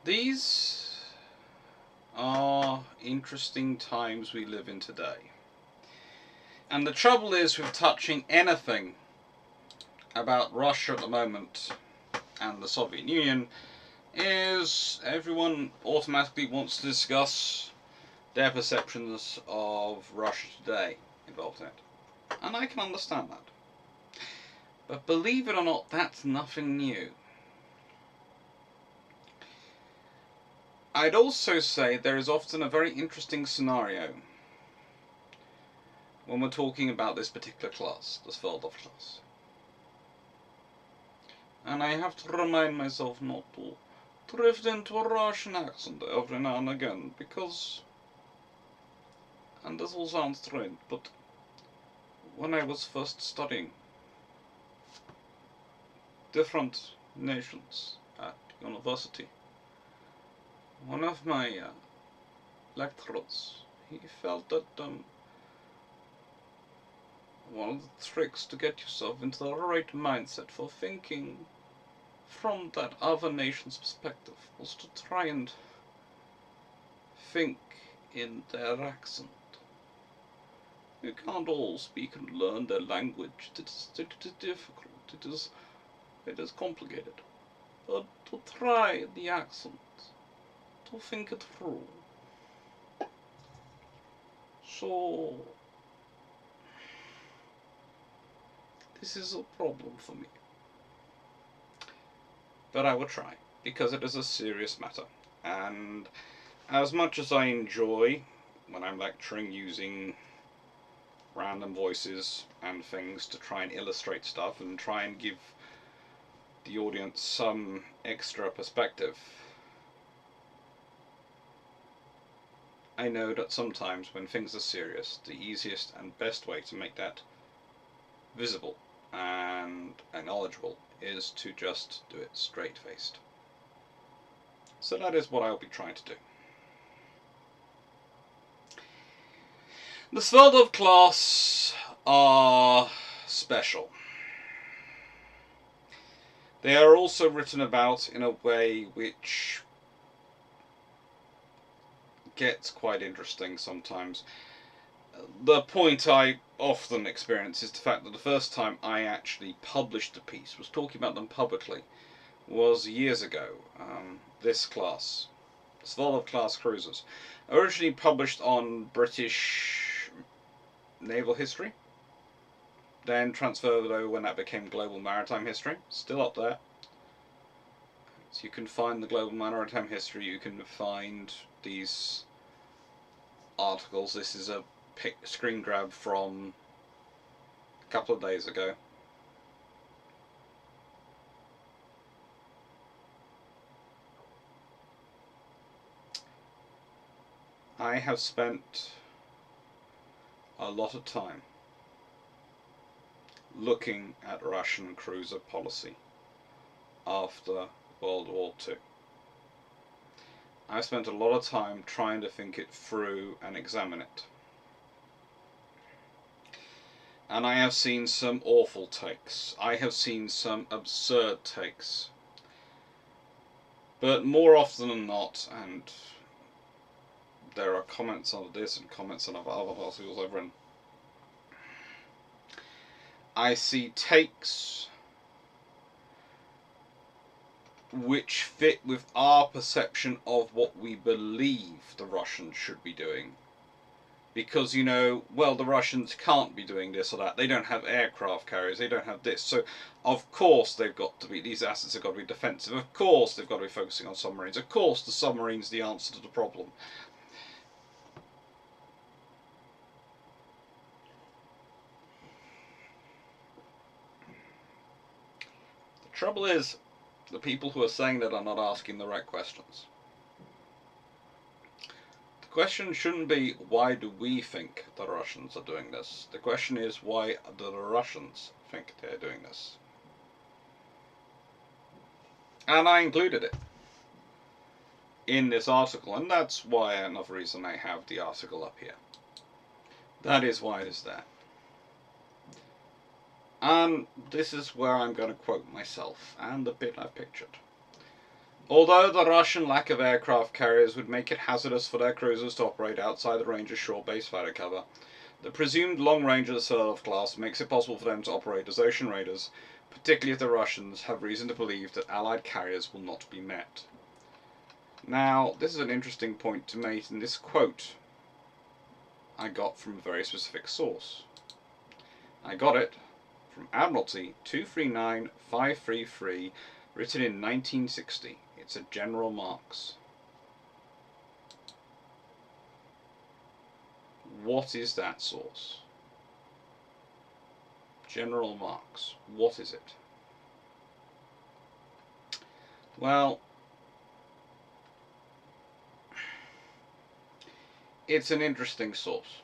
These are interesting times we live in today. And the trouble is with touching anything about Russia at the moment and the Soviet Union is everyone automatically wants to discuss their perceptions of Russia today involved in it. And I can understand that. But believe it or not, that's nothing new. I'd also say there is often a very interesting scenario when we're talking about this particular class, the Sverdlov class. And I have to remind myself not to drift into a Russian accent every now and again, because, and this will sound strange, but when I was first studying different nations at university, one of my lecturers, he felt that one of the tricks to get yourself into the right mindset for thinking from that other nation's perspective was to try and think in their accent. You can't all speak and learn their language. It is difficult. It is complicated. But to try the accent, to think it through. So this is a problem for me. But I will try, because it is a serious matter. And as much as I enjoy, when I'm lecturing, using random voices and things to try and illustrate stuff and try and give the audience some extra perspective, I know that sometimes when things are serious, the easiest and best way to make that visible and acknowledgeable is to just do it straight-faced. So that is what I'll be trying to do. The Sverdlov class are special. They are also written about in a way which gets quite interesting sometimes. The point I often experience is the fact that the first time I actually published a piece, was talking about them publicly, was years ago. This class, Sverdlov class cruisers, originally published on British naval history, then transferred over when that became global maritime history, still up there. So you can find the global maritime history, you can find these articles. This is a screen grab from a couple of days ago. I have spent a lot of time looking at Russian cruiser policy after World War II. I spent a lot of time trying to think it through and examine it. And I have seen some awful takes. I have seen some absurd takes. But more often than not, and there are comments on this and comments on other articles I've written, I see takes which fit with our perception of what we believe the Russians should be doing. Because, you know, well, the Russians can't be doing this or that. They don't have aircraft carriers. They don't have this. So, of course, they've got to be, these assets have got to be defensive. Of course, they've got to be focusing on submarines. Of course, the submarine's the answer to the problem. The trouble is, the people who are saying that are not asking the right questions. The question shouldn't be, why do we think the Russians are doing this? The question is, why do the Russians think they're doing this? And I included it in this article, and that's why another reason I have the article up here. That is why it is there. And this is where I'm going to quote myself and the bit I've pictured. Although the Russian lack of aircraft carriers would make it hazardous for their cruisers to operate outside the range of shore-based fighter cover, the presumed long range of the Sverdlov class makes it possible for them to operate as ocean raiders, particularly if the Russians have reason to believe that Allied carriers will not be met. Now, this is an interesting point to make, and this quote I got from a very specific source. I got it from Admiralty 239533, written in 1960. It's a General Marks. What is that source? General Marks. What is it? Well, it's an interesting source.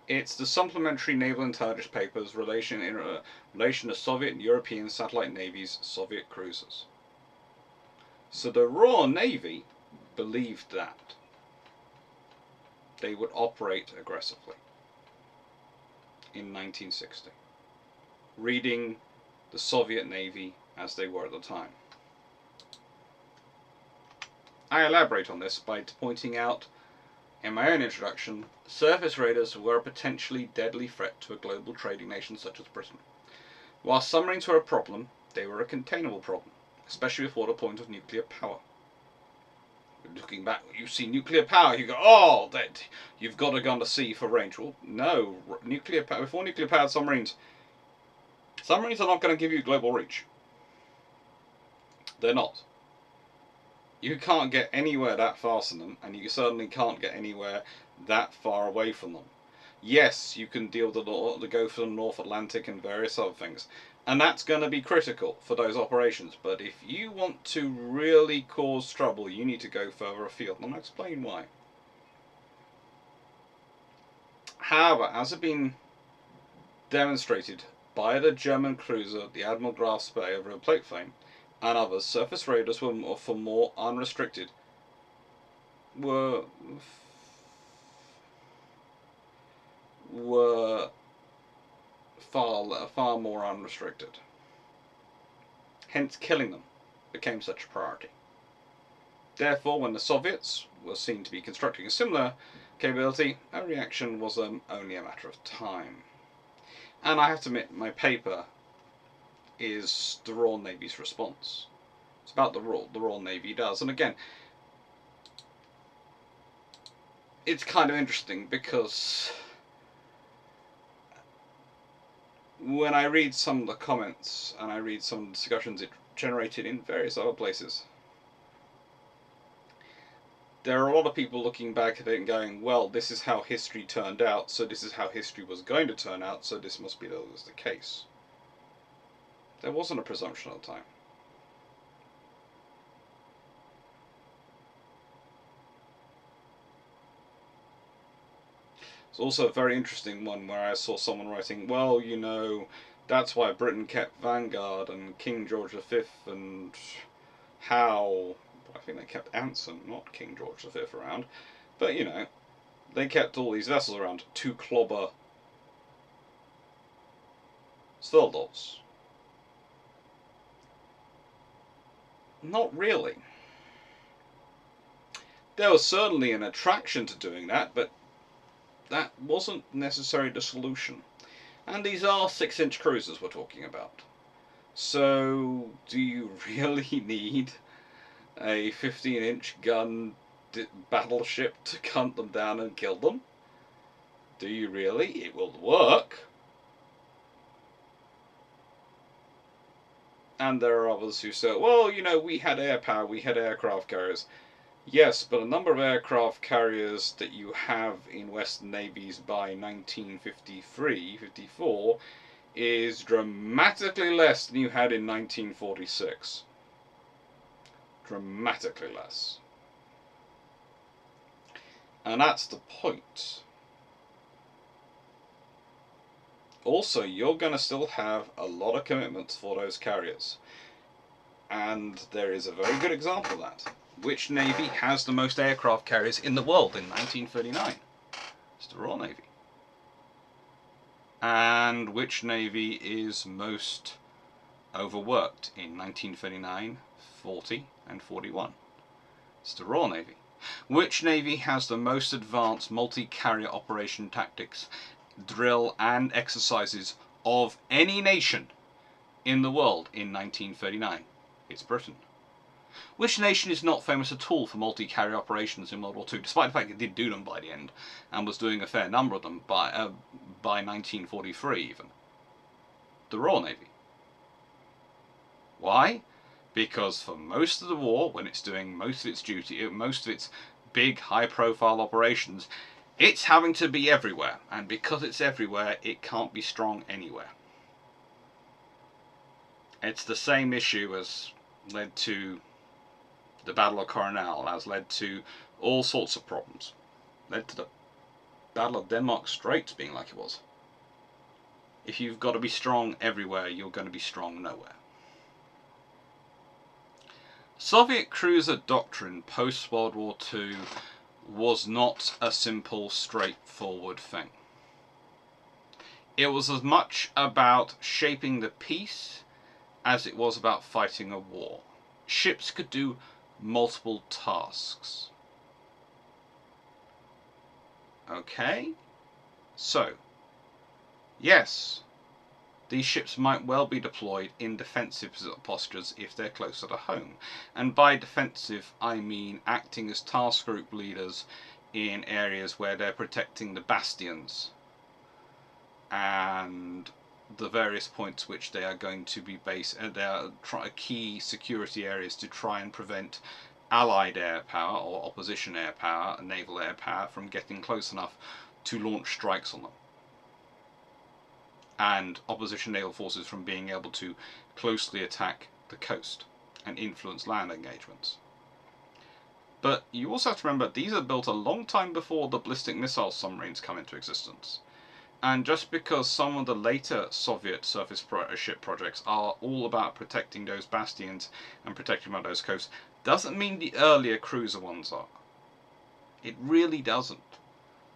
It's the Supplementary Naval Intelligence Papers in relation to Soviet and European satellite navies, Soviet cruisers. So the Royal Navy believed that they would operate aggressively in 1960, reading the Soviet Navy as they were at the time. I elaborate on this by pointing out, in my own introduction, surface raiders were a potentially deadly threat to a global trading nation such as Britain. While submarines were a problem, they were a containable problem, especially before the point of nuclear power. Looking back, you see nuclear power, you go, oh, that you've got to go to sea for range. Well, no, nuclear power, before nuclear powered submarines are not going to give you global reach. They're not. You can't get anywhere that fast in them, and you certainly can't get anywhere that far away from them. Yes, you can deal with the go for the North Atlantic and various other things, and that's going to be critical for those operations. But if you want to really cause trouble, you need to go further afield, and I'll explain why. However, as has been demonstrated by the German cruiser, the Admiral Graf Spee over at Plate Flame, and others, surface raiders were more unrestricted. Were far more unrestricted. Hence, killing them became such a priority. Therefore, when the Soviets were seen to be constructing a similar capability, a reaction was only a matter of time. And I have to admit, my paper is the Royal Navy's response. It's about the Royal Navy does. And again, it's kind of interesting because when I read some of the comments and I read some of the discussions it generated in various other places, there are a lot of people looking back at it and going, well, this is how history turned out, so this is how history was going to turn out, so this must be always the case. There wasn't a presumption at the time. It's also a very interesting one where I saw someone writing, well, you know, that's why Britain kept Vanguard and King George V and how, I think they kept Anson, not King George V around, but you know, they kept all these vessels around to clobber Sverdlovs. Not really. There was certainly an attraction to doing that, but that wasn't necessarily the solution. And these are 6-inch cruisers we're talking about. So, do you really need a 15-inch gun battleship to hunt them down and kill them? Do you really? It will work. And there are others who say, well, you know, we had air power, we had aircraft carriers. Yes, but a number of aircraft carriers that you have in Western navies by 1953-54 is dramatically less than you had in 1946. Dramatically less. And that's the point. Also, you're going to still have a lot of commitments for those carriers. And there is a very good example of that. Which navy has the most aircraft carriers in the world in 1939? It's the Royal Navy. And which navy is most overworked in 1939, 40, and 41? It's the Royal Navy. Which navy has the most advanced multi-carrier operation tactics, drill, and exercises of any nation in the world in 1939? It's Britain. Which nation is not famous at all for multi-carrier operations in World War II, despite the fact it did do them by the end, and was doing a fair number of them by 1943 even? The Royal Navy. Why? Because for most of the war, when it's doing most of its duty, most of its big, high-profile operations, it's having to be everywhere, and because it's everywhere, it can't be strong anywhere. It's the same issue as led to the Battle of Coronel, as led to all sorts of problems. Led to the Battle of Denmark Straits being like it was. If you've got to be strong everywhere, you're going to be strong nowhere. Soviet cruiser doctrine post-World War II was not a simple, straightforward thing. It was as much about shaping the peace as it was about fighting a war. Ships could do multiple tasks. Okay? So, yes, these ships might well be deployed in defensive postures if they're closer to home. And by defensive, I mean acting as task group leaders in areas where they're protecting the bastions and the various points which they are going to be based, and they are key security areas to try and prevent Allied air power or opposition air power, naval air power, from getting close enough to launch strikes on them, and opposition naval forces from being able to closely attack the coast and influence land engagements. But you also have to remember, these are built a long time before the ballistic missile submarines come into existence. And just because some of the later Soviet surface ship projects are all about protecting those bastions and protecting about those coasts, doesn't mean the earlier cruiser ones are. It really doesn't.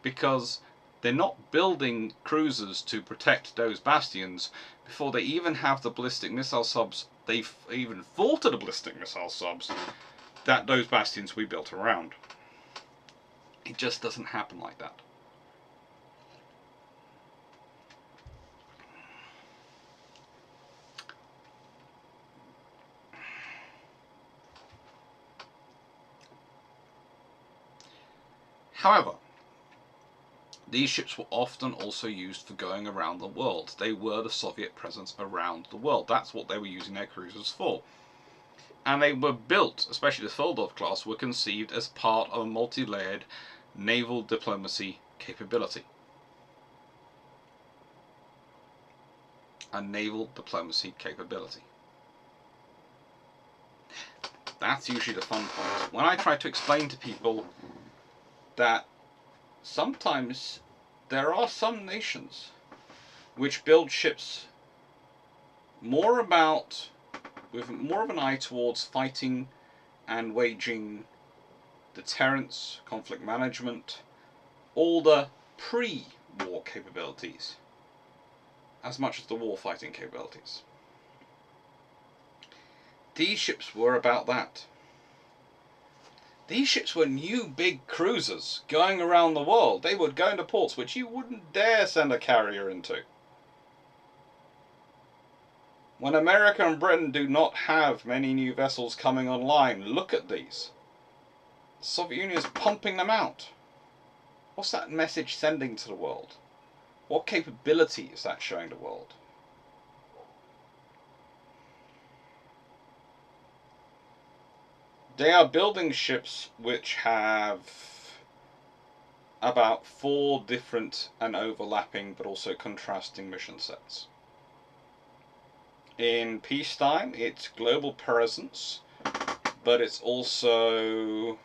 Because they're not building cruisers to protect those bastions before they even have the ballistic missile subs. They've even thought of the ballistic missile subs that those bastions we built around. It just doesn't happen like that. However, these ships were often also used for going around the world. They were the Soviet presence around the world. That's what they were using their cruisers for. And they were built, especially the Sverdlov class, were conceived as part of a multi-layered naval diplomacy capability. A naval diplomacy capability. That's usually the fun point. When I try to explain to people that sometimes there are some nations which build ships more about, with more of an eye towards fighting and waging deterrence, conflict management, all the pre-war capabilities, as much as the war-fighting capabilities. These ships were about that. These ships were new big cruisers going around the world. They would go into ports which you wouldn't dare send a carrier into. When America and Britain do not have many new vessels coming online, look at these. The Soviet Union is pumping them out. What's that message sending to the world? What capability is that showing the world? They are building ships which have about 4 different and overlapping but also contrasting mission sets. In peacetime, it's global presence, but it's also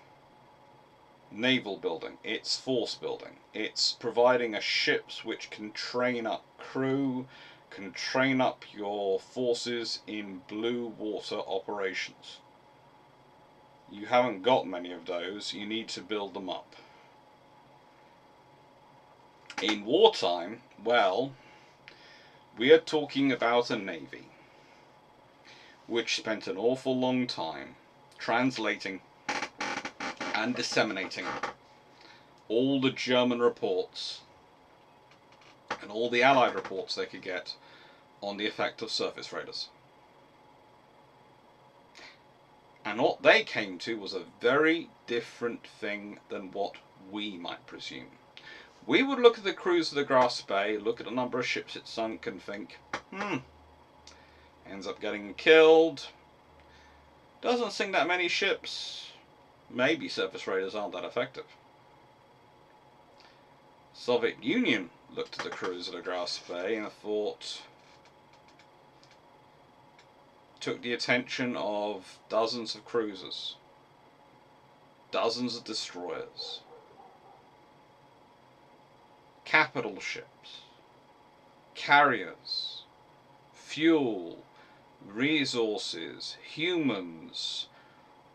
naval building, it's force building, it's providing a ships which can train up crew, can train up your forces in blue water operations. You haven't got many of those, you need to build them up. In wartime, well, We are talking about a navy which spent an awful long time translating and disseminating all the German reports and all the Allied reports they could get on the effect of surface raiders. And what they came to was a very different thing than what we might presume. We would look at the cruise of the Grass Bay, look at the number of ships it sunk, and think, ends up getting killed. Doesn't sink that many ships. Maybe surface raiders aren't that effective. Soviet Union looked at the cruise of the Grass Bay and thought, took the attention of dozens of cruisers, dozens of destroyers, capital ships, carriers, fuel, resources, humans,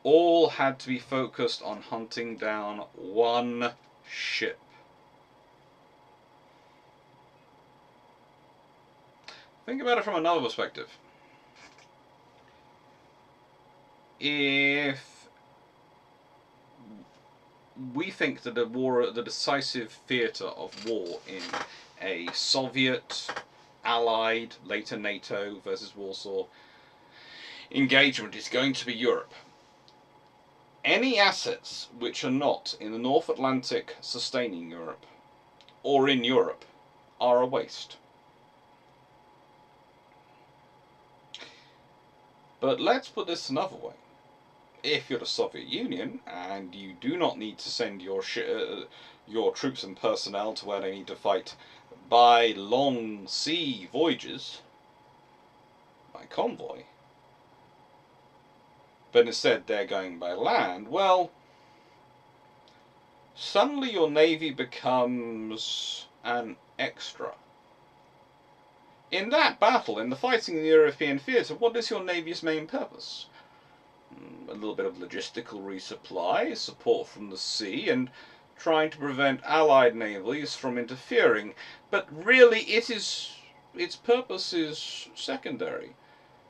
all had to be focused on hunting down one ship. Think about it from another perspective. If we think that the decisive theatre of war in a Soviet, Allied, later NATO versus Warsaw engagement is going to be Europe, any assets which are not in the North Atlantic sustaining Europe or in Europe are a waste. But let's put this another way. If you're the Soviet Union and you do not need to send your troops and personnel to where they need to fight by long sea voyages, by convoy, but instead they're going by land, well, suddenly your navy becomes an extra. In that battle, in the fighting in the European theatre, what is your navy's main purpose? A little bit of logistical resupply, support from the sea, and trying to prevent Allied navies from interfering. But really, its purpose is secondary.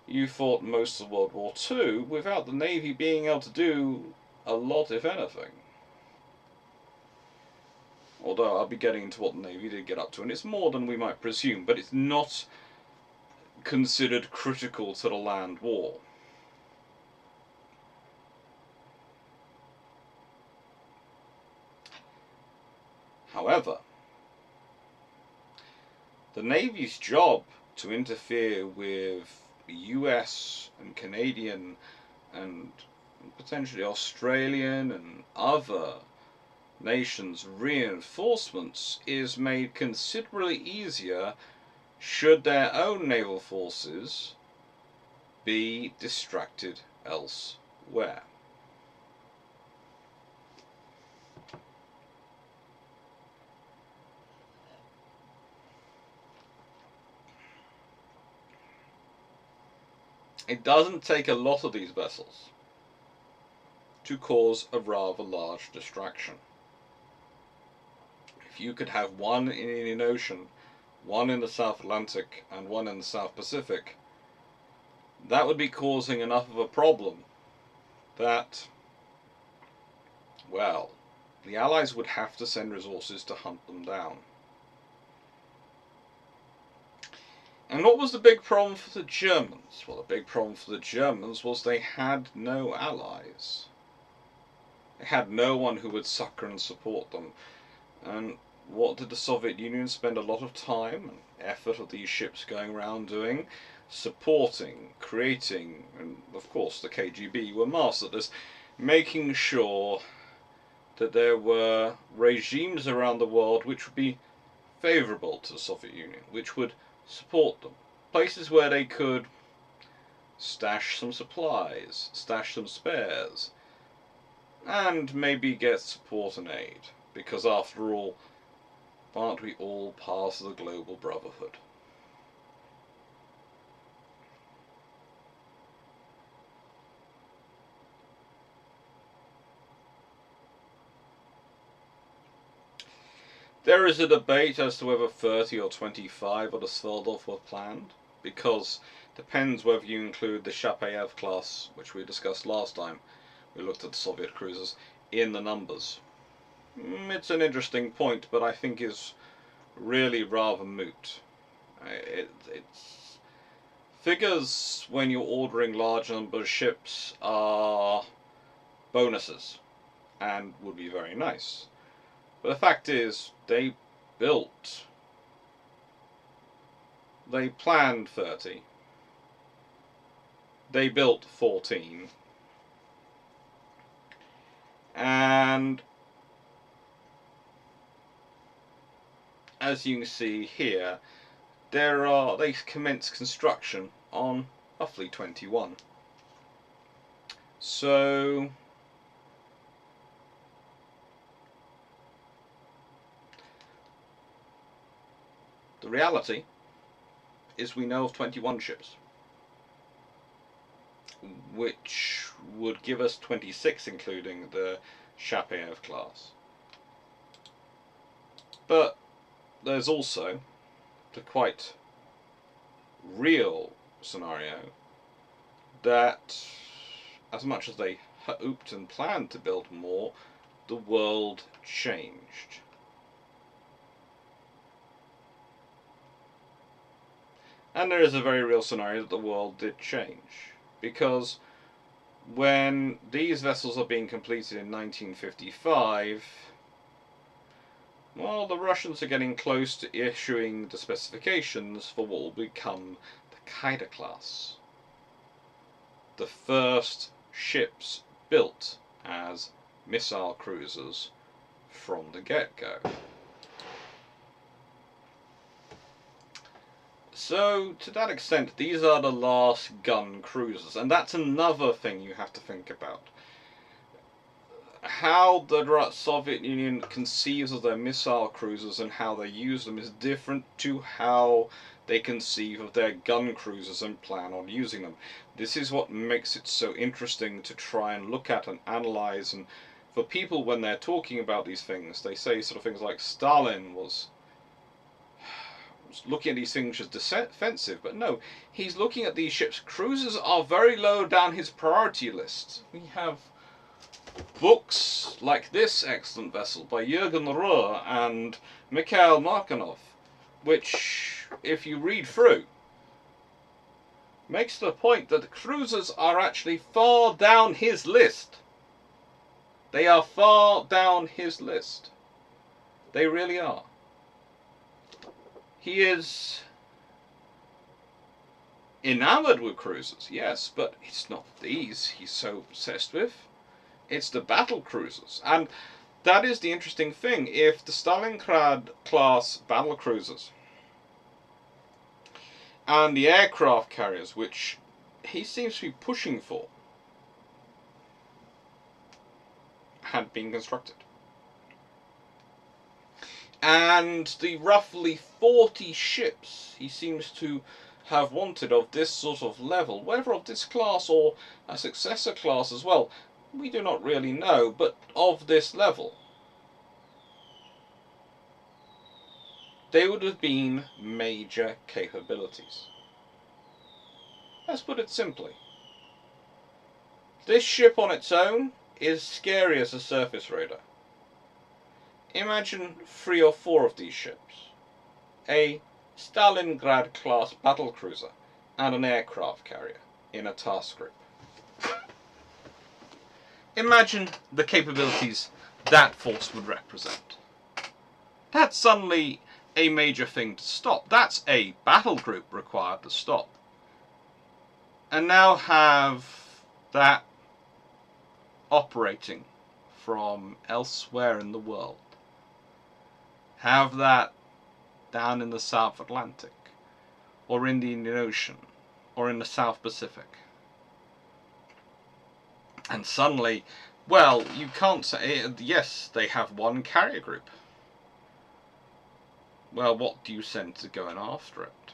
You fought most of World War II without the Navy being able to do a lot, if anything. Although I'll be getting into what the Navy did get up to, and it's more than we might presume, but it's not considered critical to the land war. However, the Navy's job to interfere with US and Canadian and potentially Australian and other nations' reinforcements is made considerably easier should their own naval forces be distracted elsewhere. It doesn't take a lot of these vessels to cause a rather large distraction. If you could have one in the Indian Ocean, one in the South Atlantic, and one in the South Pacific, that would be causing enough of a problem that, well, the Allies would have to send resources to hunt them down. And what was the big problem for the Germans? Well, the big problem for the Germans was they had no allies. They had no one who would succor and support them. And what did the Soviet Union spend a lot of time and effort of these ships going around doing? Supporting, creating, and of course the KGB were masters at this, making sure that there were regimes around the world which would be favourable to the Soviet Union, which would support them. Places where they could stash some supplies, stash some spares, and maybe get support and aid. Because after all, aren't we all part of the global brotherhood? There There is a debate as to whether 30 or 25 of the Sverdlov were planned, because it depends whether you include the Chapayev class, which we discussed last time we looked at the Soviet cruisers, in the numbers. It's an interesting point, but I think is really rather moot. It's figures when you're ordering large number of ships are bonuses and would be very nice. But the fact is, they planned 30, they built 14, and as you can see here, they commenced construction on roughly 21. So the reality is we know of 21 ships, which would give us 26 including the Chapayev class. But there's also the quite real scenario that as much as they hoped and planned to build more, the world changed. And there is a very real scenario that the world did change, because when these vessels are being completed in 1955, well, the Russians are getting close to issuing the specifications for what will become the Kaida class. The first ships built as missile cruisers from the get-go. So, to that extent, these are the last gun cruisers, and that's another thing you have to think about. How the Soviet Union conceives of their missile cruisers and how they use them is different to how they conceive of their gun cruisers and plan on using them. This is what makes it so interesting to try and look at and analyze. And for people, when they're talking about these things, they say sort of things like Stalin was looking at these things as defensive, but no, he's looking at these ships. Cruisers are very low down his priority list. We have books like this excellent vessel by Jürgen Rohr and Mikhail Markanov, which, if you read through, makes the point that the cruisers are actually far down his list. They are far down his list. They really are. He is enamored with cruisers, yes, but it's not these he's so obsessed with. It's the battle cruisers. And that is the interesting thing. If the Stalingrad class battle cruisers and the aircraft carriers, which he seems to be pushing for, had been constructed, and the roughly 40 ships he seems to have wanted of this sort of level, whether of this class or a successor class as well, we do not really know, but of this level, they would have been major capabilities. Let's put it simply. This ship on its own is scary as a surface radar. Imagine 3 or 4 of these ships. A Stalingrad class battlecruiser and an aircraft carrier in a task group. Imagine the capabilities that force would represent. That's suddenly a major thing to stop. That's a battle group required to stop. And now have that operating from elsewhere in the world. Have that down in the South Atlantic, or in the Indian Ocean, or in the South Pacific. And suddenly, well, you can't say, yes, they have one carrier group. Well, what do you send to go in after it?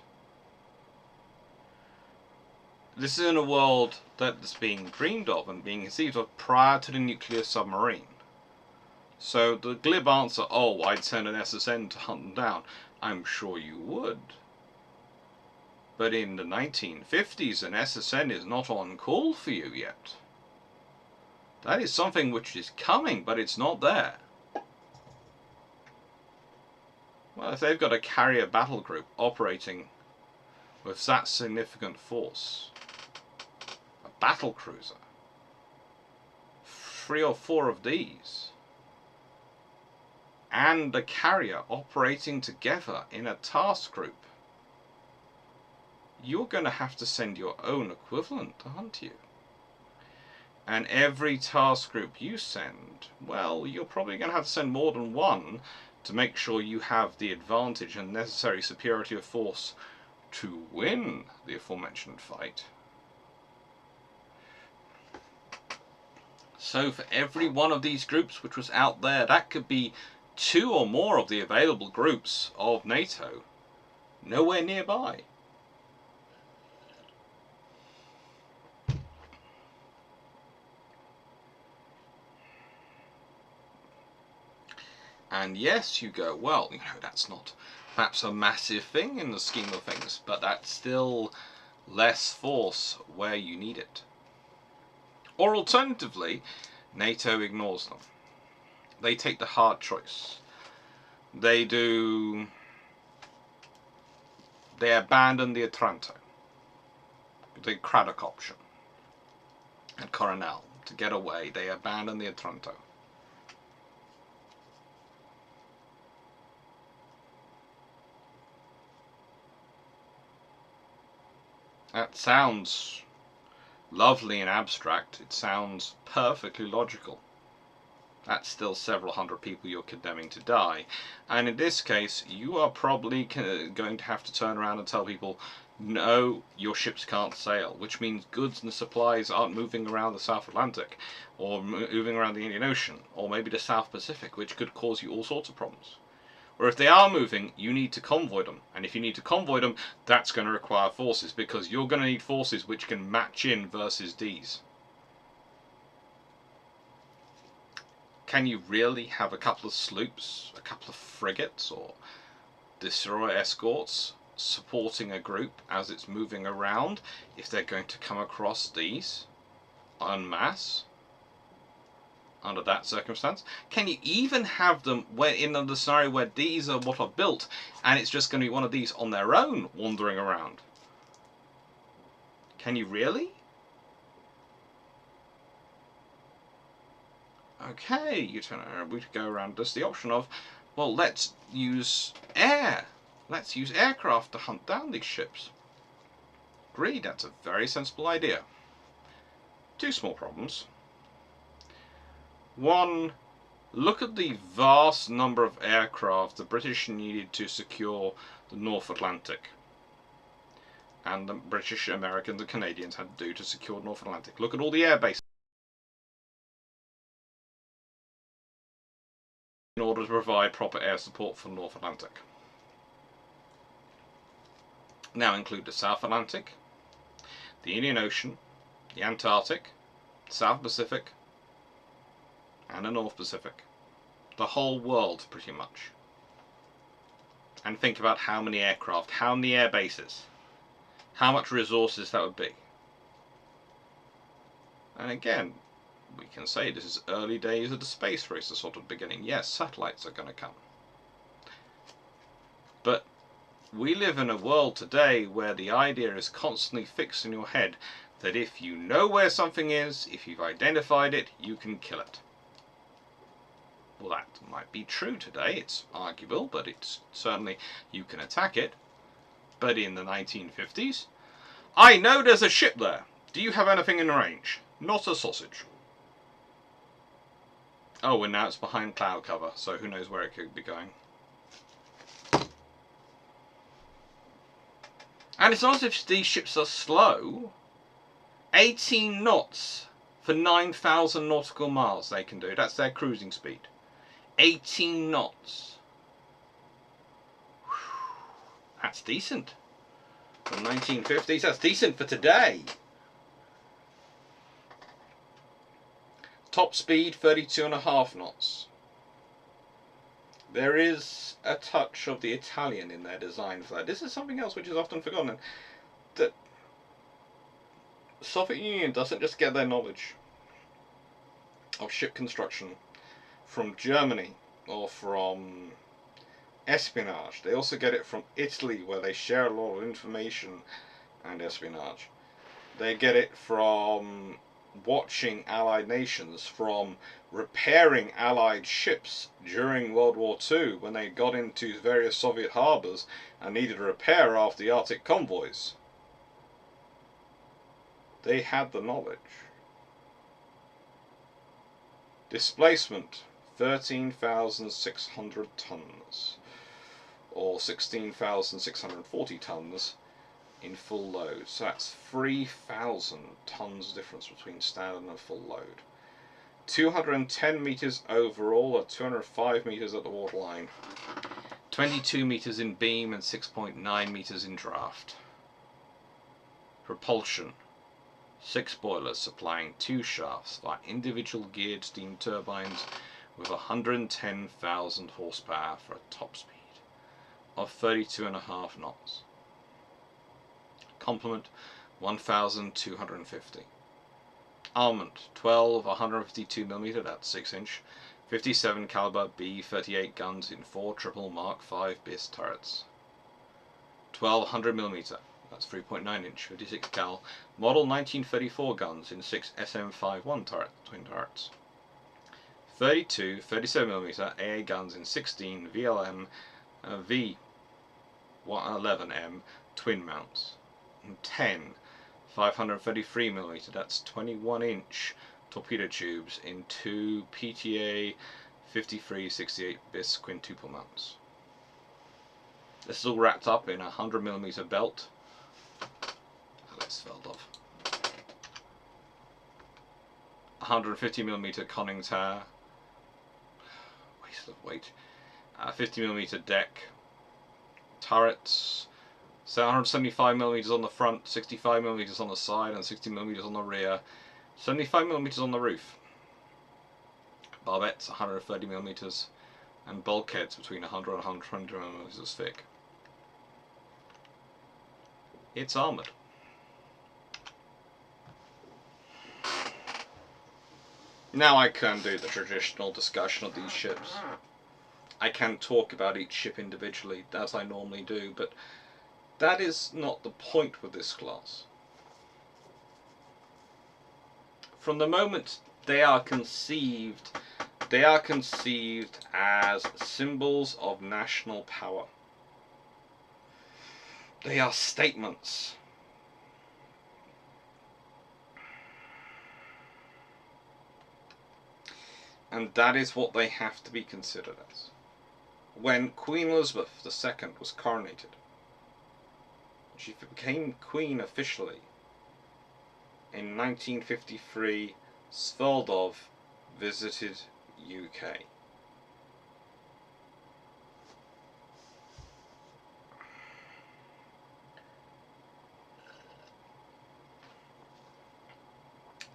This is in a world that is being dreamed of and being conceived of prior to the nuclear submarine. So the glib answer, oh, I'd send an SSN to hunt them down. I'm sure you would. But in the 1950s, an SSN is not on call for you yet. That is something which is coming, but it's not there. Well, if they've got a carrier battle group operating with that significant force, a battle cruiser, 3 or 4 of these, and a carrier operating together in a task group, you're going to have to send your own equivalent to hunt you. And every task group you send, well, you're probably going to have to send more than one to make sure you have the advantage and necessary superiority of force to win the aforementioned fight. So for every one of these groups which was out there, that could be 2 or more of the available groups of NATO nowhere nearby. And yes, you go, well, that's not perhaps a massive thing in the scheme of things, but that's still less force where you need it. Or alternatively, NATO ignores them. They take the hard choice. They abandon the Otranto, the Craddock option at Coronel. To get away, they abandon the Otranto. That sounds lovely and abstract. It sounds perfectly logical. That's still several hundred people you're condemning to die. And in this case, you are probably going to have to turn around and tell people, no, your ships can't sail, which means goods and supplies aren't moving around the South Atlantic, or moving around the Indian Ocean, or maybe the South Pacific, which could cause you all sorts of problems. Or if they are moving, you need to convoy them. And if you need to convoy them, that's going to require forces, because you're going to need forces which can match in versus Ds. Can you really have a couple of sloops, a couple of frigates, or destroyer escorts supporting a group as it's moving around if they're going to come across these en masse? Under that circumstance, can you even have them in the scenario where these are what are built and it's just going to be one of these on their own wandering around? Can you really? Okay, you turn around, we go around just the option of, well, let's use air. Let's use aircraft to hunt down these ships. Agreed, that's a very sensible idea. 2 small problems. One, look at the vast number of aircraft the British needed to secure the North Atlantic. And the British, Americans and Canadians had to do to secure the North Atlantic. Look at all the air bases in order to provide proper air support for the North Atlantic. Now include the South Atlantic, the Indian Ocean, the Antarctic, South Pacific, and the North Pacific. The whole world, pretty much. And think about how many aircraft, how many air bases, how much resources that would be. And again, we can say this is early days of the space race, the sort of beginning. Yes, satellites are going to come. But we live in a world today where the idea is constantly fixed in your head that if you know where something is, if you've identified it, you can kill it. Well, that might be true today. It's arguable, but it's certainly, you can attack it. But in the 1950s, I know there's a ship there. Do you have anything in range? Not a sausage. Oh, and now it's behind cloud cover, so who knows where it could be going. And it's not as if these ships are slow. 18 knots for 9,000 nautical miles they can do. That's their cruising speed. 18 knots. That's decent. From 1950s, that's decent for today. Top speed 32.5 knots. There is a touch of the Italian in their design for that. This is something else which is often forgotten. That the Soviet Union doesn't just get their knowledge of ship construction from Germany or from espionage. They also get it from Italy, where they share a lot of information and espionage. They get it from watching Allied nations, from repairing Allied ships during World War II when they got into various Soviet harbours and needed repair after the Arctic convoys. They had the knowledge. Displacement, 13,600 tons, or 16,640 tons in full load. So that's 3,000 tons difference between standard and full load. 210 metres overall, or 205 metres at the waterline. 22 metres in beam and 6.9 metres in draft. Propulsion. 6 boilers supplying 2 shafts via individual geared steam turbines with 110,000 horsepower for a top speed of 32.5 knots. Complement 1,250. Armament 12 152mm, that's 6-inch, 57 caliber B38 guns in 4 triple Mark V BIS turrets. 1200mm, that's 3.9-inch, 56 cal, model 1934 guns in 6 SM51 twin turrets. 32 37mm AA guns in 16 VLM V11M twin mounts. And 10 533mm, that's 21-inch torpedo tubes in 2 PTA 5368 BIS quintuple mounts. This is all wrapped up in a 100mm belt. Sverdlov. 150mm conning tower. Waste of weight. 50mm deck. Turrets. So 175mm on the front, 65mm on the side, and 60mm on the rear. 75mm on the roof. Barbettes 130mm, and bulkheads between 100 and 120mm thick. It's armoured. Now I can do the traditional discussion of these ships. I can talk about each ship individually, as I normally do, but that is not the point with this class. From the moment they are conceived as symbols of national power. They are statements. And that is what they have to be considered as. When Queen Elizabeth II was coronated, she became Queen officially in 1953. Sverdlov visited UK.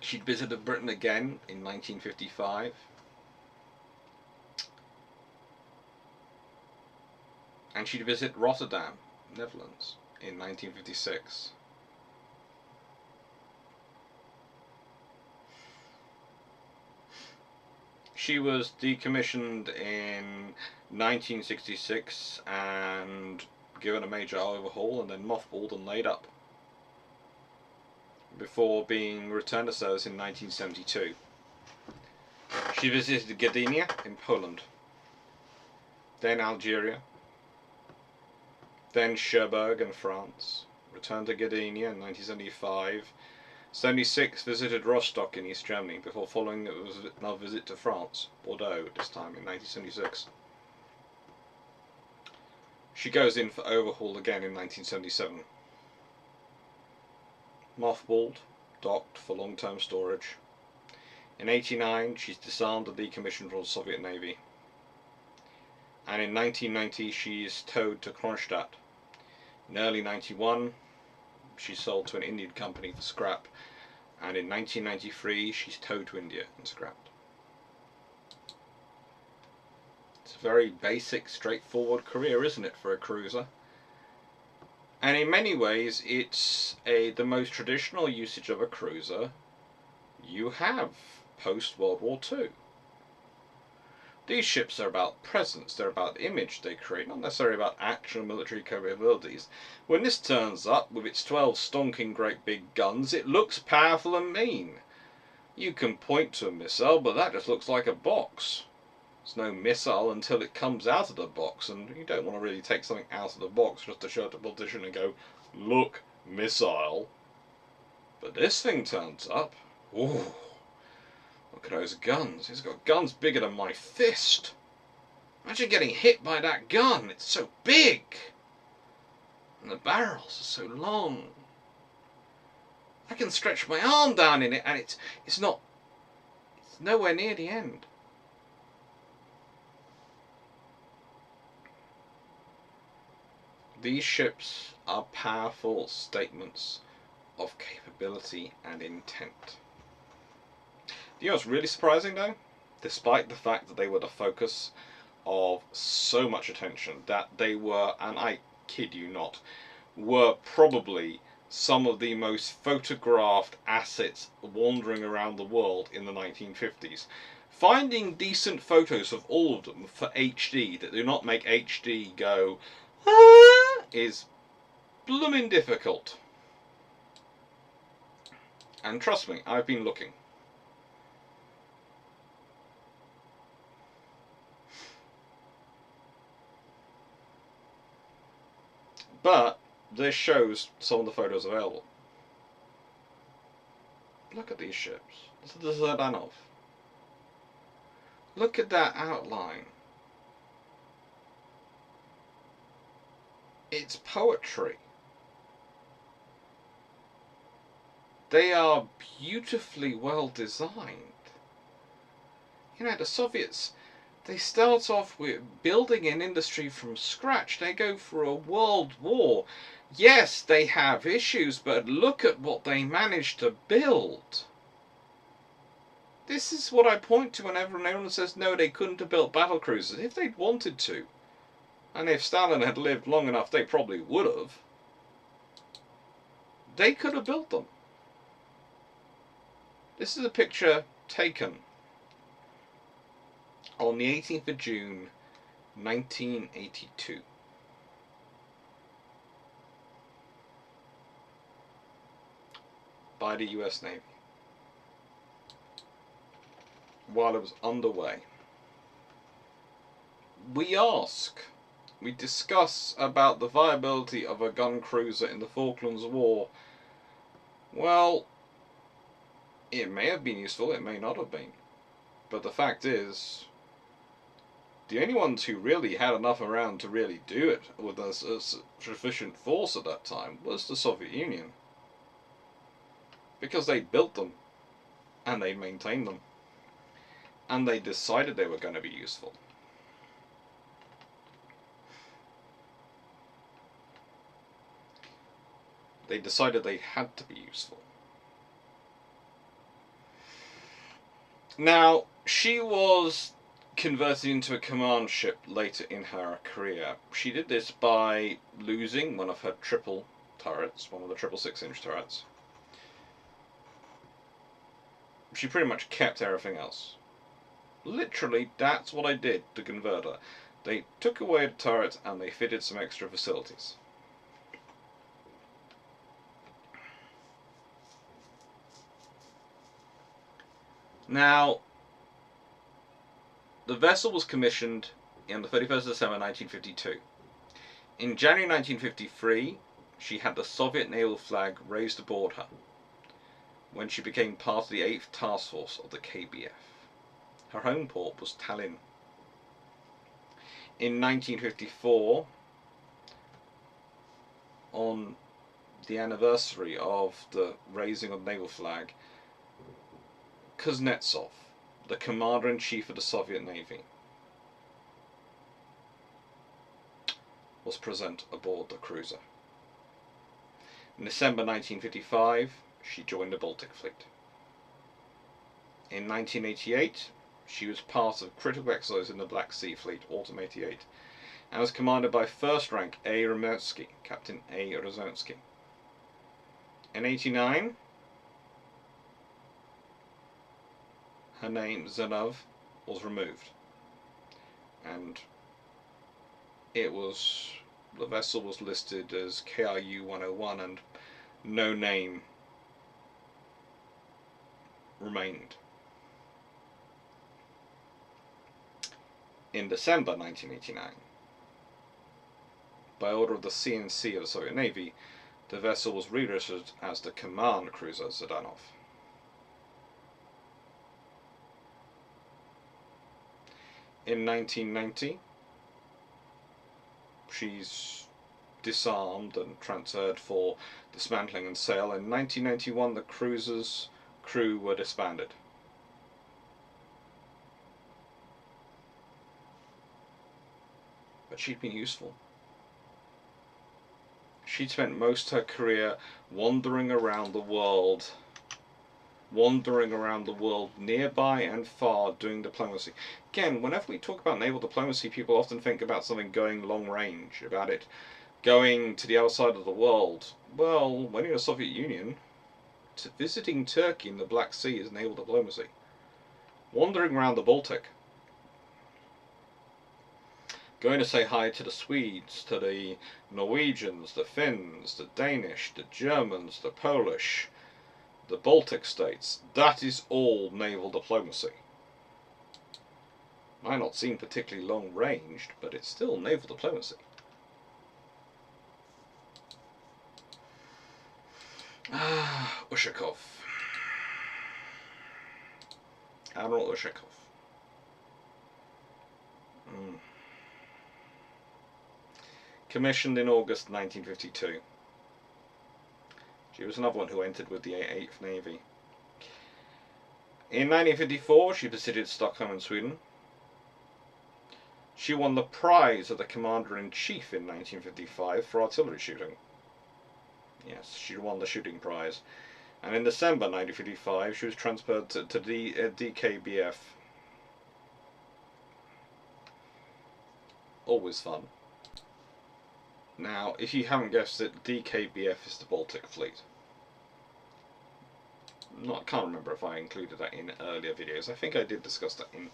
She'd visited Britain again in 1955. And she'd visit Rotterdam, Netherlands, in 1956. She was decommissioned in 1966 and given a major overhaul and then mothballed and laid up before being returned to service in 1972. She visited Gdynia in Poland, then Algeria, then Cherbourg in France, returned to Gdynia in 1975, 76 visited Rostock in East Germany before following another visit to France, Bordeaux this time in 1976. She goes in for overhaul again in 1977. Mothballed, docked for long-term storage. In 89 she's disarmed and decommissioned from the Soviet Navy. And in 1990 she's towed to Kronstadt. In early 91 she's sold to an Indian company for scrap, and in 1993 she's towed to India and scrapped. It's a very basic, straightforward career, isn't it, for a cruiser? And in many ways, it's the most traditional usage of a cruiser you have post-World War II. These ships are about presence, they're about image they create, not necessarily about actual military capabilities. When this turns up with its 12 stonking great big guns, it looks powerful and mean. You can point to a missile, but that just looks like a box. It's no missile until it comes out of the box, and you don't want to really take something out of the box just to show it to a politician and go, look, missile. But this thing turns up. Ooh, look at those guns. It's got guns bigger than my fist. Imagine getting hit by that gun. It's so big. And the barrels are so long. I can stretch my arm down in it and it's nowhere near the end. These ships are powerful statements of capability and intent. You know what's really surprising though? Despite the fact that they were the focus of so much attention, that they were, and I kid you not, were probably some of the most photographed assets wandering around the world in the 1950s. Finding decent photos of all of them for HD that do not make HD go ah, is blooming difficult. And trust me, I've been looking. But this shows some of the photos available. Look at these ships. This is the Sverdlov. Look at that outline. It's poetry. They are beautifully well designed. You know, the Soviets, they start off with building an industry from scratch. They go for a world war. Yes, they have issues, but look at what they managed to build. This is what I point to whenever anyone says, no, they couldn't have built battle cruisers. If they'd wanted to, and if Stalin had lived long enough, they probably would have. They could have built them. This is a picture taken on the 18th of June, 1982. By the US Navy. While it was underway. We discuss about the viability of a gun cruiser in the Falklands War. Well, it may have been useful, it may not have been. But the fact is, the only ones who really had enough around to really do it with a sufficient force at that time was the Soviet Union. Because they built them, and they maintained them, and they decided they were going to be useful. They decided they had to be useful. Now, she was converted into a command ship later in her career. She did this by losing one of her triple turrets, one of the 6.6-inch turrets. She pretty much kept everything else. Literally, that's what I did to convert her. They took away the turret and they fitted some extra facilities. Now, the vessel was commissioned on the 31st of December 1952. In January 1953, she had the Soviet naval flag raised aboard her when she became part of the 8th Task Force of the KBF. Her home port was Tallinn. In 1954, on the anniversary of the raising of the naval flag, Kuznetsov, the Commander-in-Chief of the Soviet Navy, was present aboard the cruiser. In December 1955, she joined the Baltic Fleet. In 1988, She was part of critical exercises in the Black Sea Fleet, Autumn '88, and was commanded by first rank A. Rozensky, Captain A. Rozensky. In '89, her name, Sverdlov, was removed, and the vessel was listed as KRU 101 and no name remained. In December 1989, by order of the CNC of the Soviet Navy, the vessel was registered as the command cruiser Sverdlov. In 1990, she's disarmed and transferred for dismantling and sale. In 1991, the cruiser's crew were disbanded. But she'd been useful. She'd spent most of her career wandering around the world, nearby and far, doing diplomacy. Again, whenever we talk about naval diplomacy, people often think about something going long range, about it going to the other side of the world. Well, when you're in the Soviet Union, visiting Turkey in the Black Sea is naval diplomacy. Wandering around the Baltic, going to say hi to the Swedes, to the Norwegians, the Finns, the Danish, the Germans, the Polish, the Baltic states, that is all naval diplomacy. Might not seem particularly long-ranged, but it's still naval diplomacy. Ushakov. Admiral Ushakov. Commissioned in August 1952. She was another one who entered with the 8th Navy. In 1954, she visited Stockholm in Sweden. She won the prize of the Commander-in-Chief in 1955 for artillery shooting. Yes, she won the shooting prize. And in December 1955, she was transferred to the DKBF. Always fun. Now, if you haven't guessed it, DKBF is the Baltic Fleet. I can't remember if I included that in earlier videos. I think I did discuss that in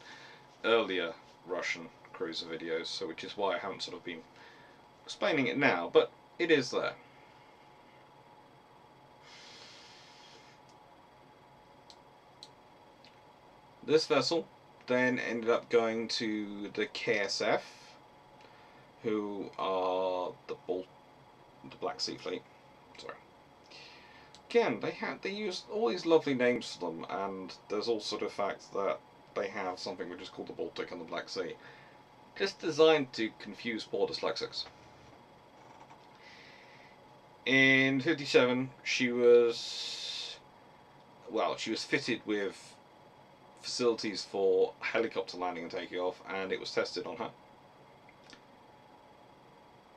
earlier Russian cruiser videos, so which is why I haven't sort of been explaining it now, but it is there. This vessel then ended up going to the KSF, who are the Black Sea Fleet. Sorry. Again, they use all these lovely names for them, and there's also the fact that they have something which is called the Baltic and the Black Sea, just designed to confuse poor dyslexics. In '57, she was fitted with facilities for helicopter landing and taking off, and it was tested on her.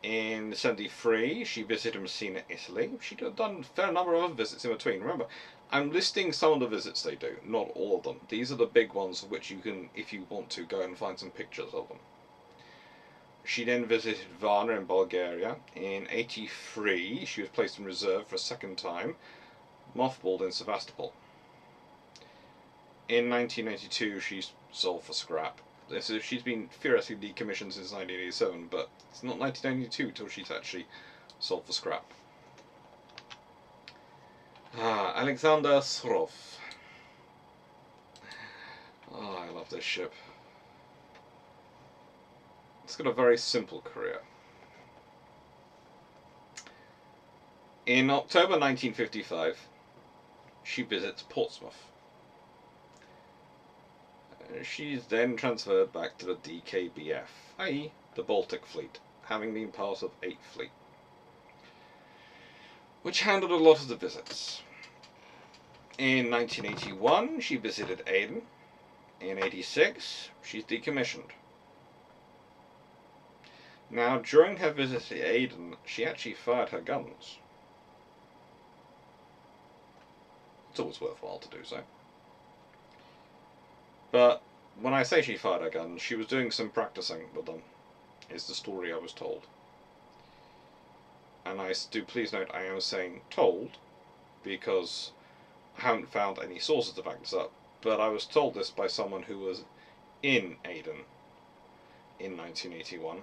In '73, she visited Messina, Italy. She'd done a fair number of other visits in between. Remember, I'm listing some of the visits they do, not all of them. These are the big ones of which you can, if you want to, go and find some pictures of them. She then visited Varna in Bulgaria. In '83, she was placed in reserve for a second time, mothballed in Sevastopol. In 1982, she's sold for scrap. She's been theoretically decommissioned since 1987, but it's not 1992 till she's actually sold for scrap. Alexander Surov. Oh, I love this ship. It's got a very simple career. In October 1955, she visits Portsmouth. She's then transferred back to the DKBF, i.e. the Baltic Fleet, having been part of 8th Fleet, which handled a lot of the visits. In 1981, she visited Aden. In '86, she's decommissioned. Now, during her visit to Aden, she actually fired her guns. It's always worthwhile to do so. But When I say she fired her guns, she was doing some practicing with them, is the story I was told. And I do please note I am saying told, because I haven't found any sources to back this up, but I was told this by someone who was in Aden in 1981.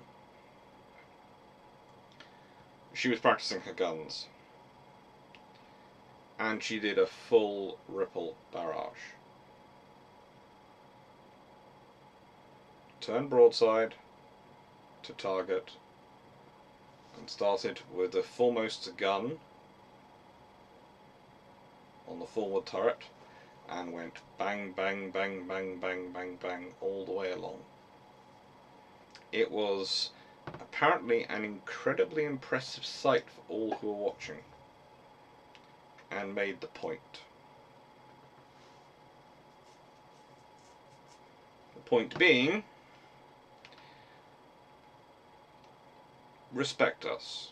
She was practicing her guns, and she did a full ripple barrage. Turned broadside to target and started with the foremost gun on the forward turret and went bang, bang, bang, bang, bang, bang, bang all the way along. It was apparently an incredibly impressive sight for all who were watching, and made the point. The point being, respect us,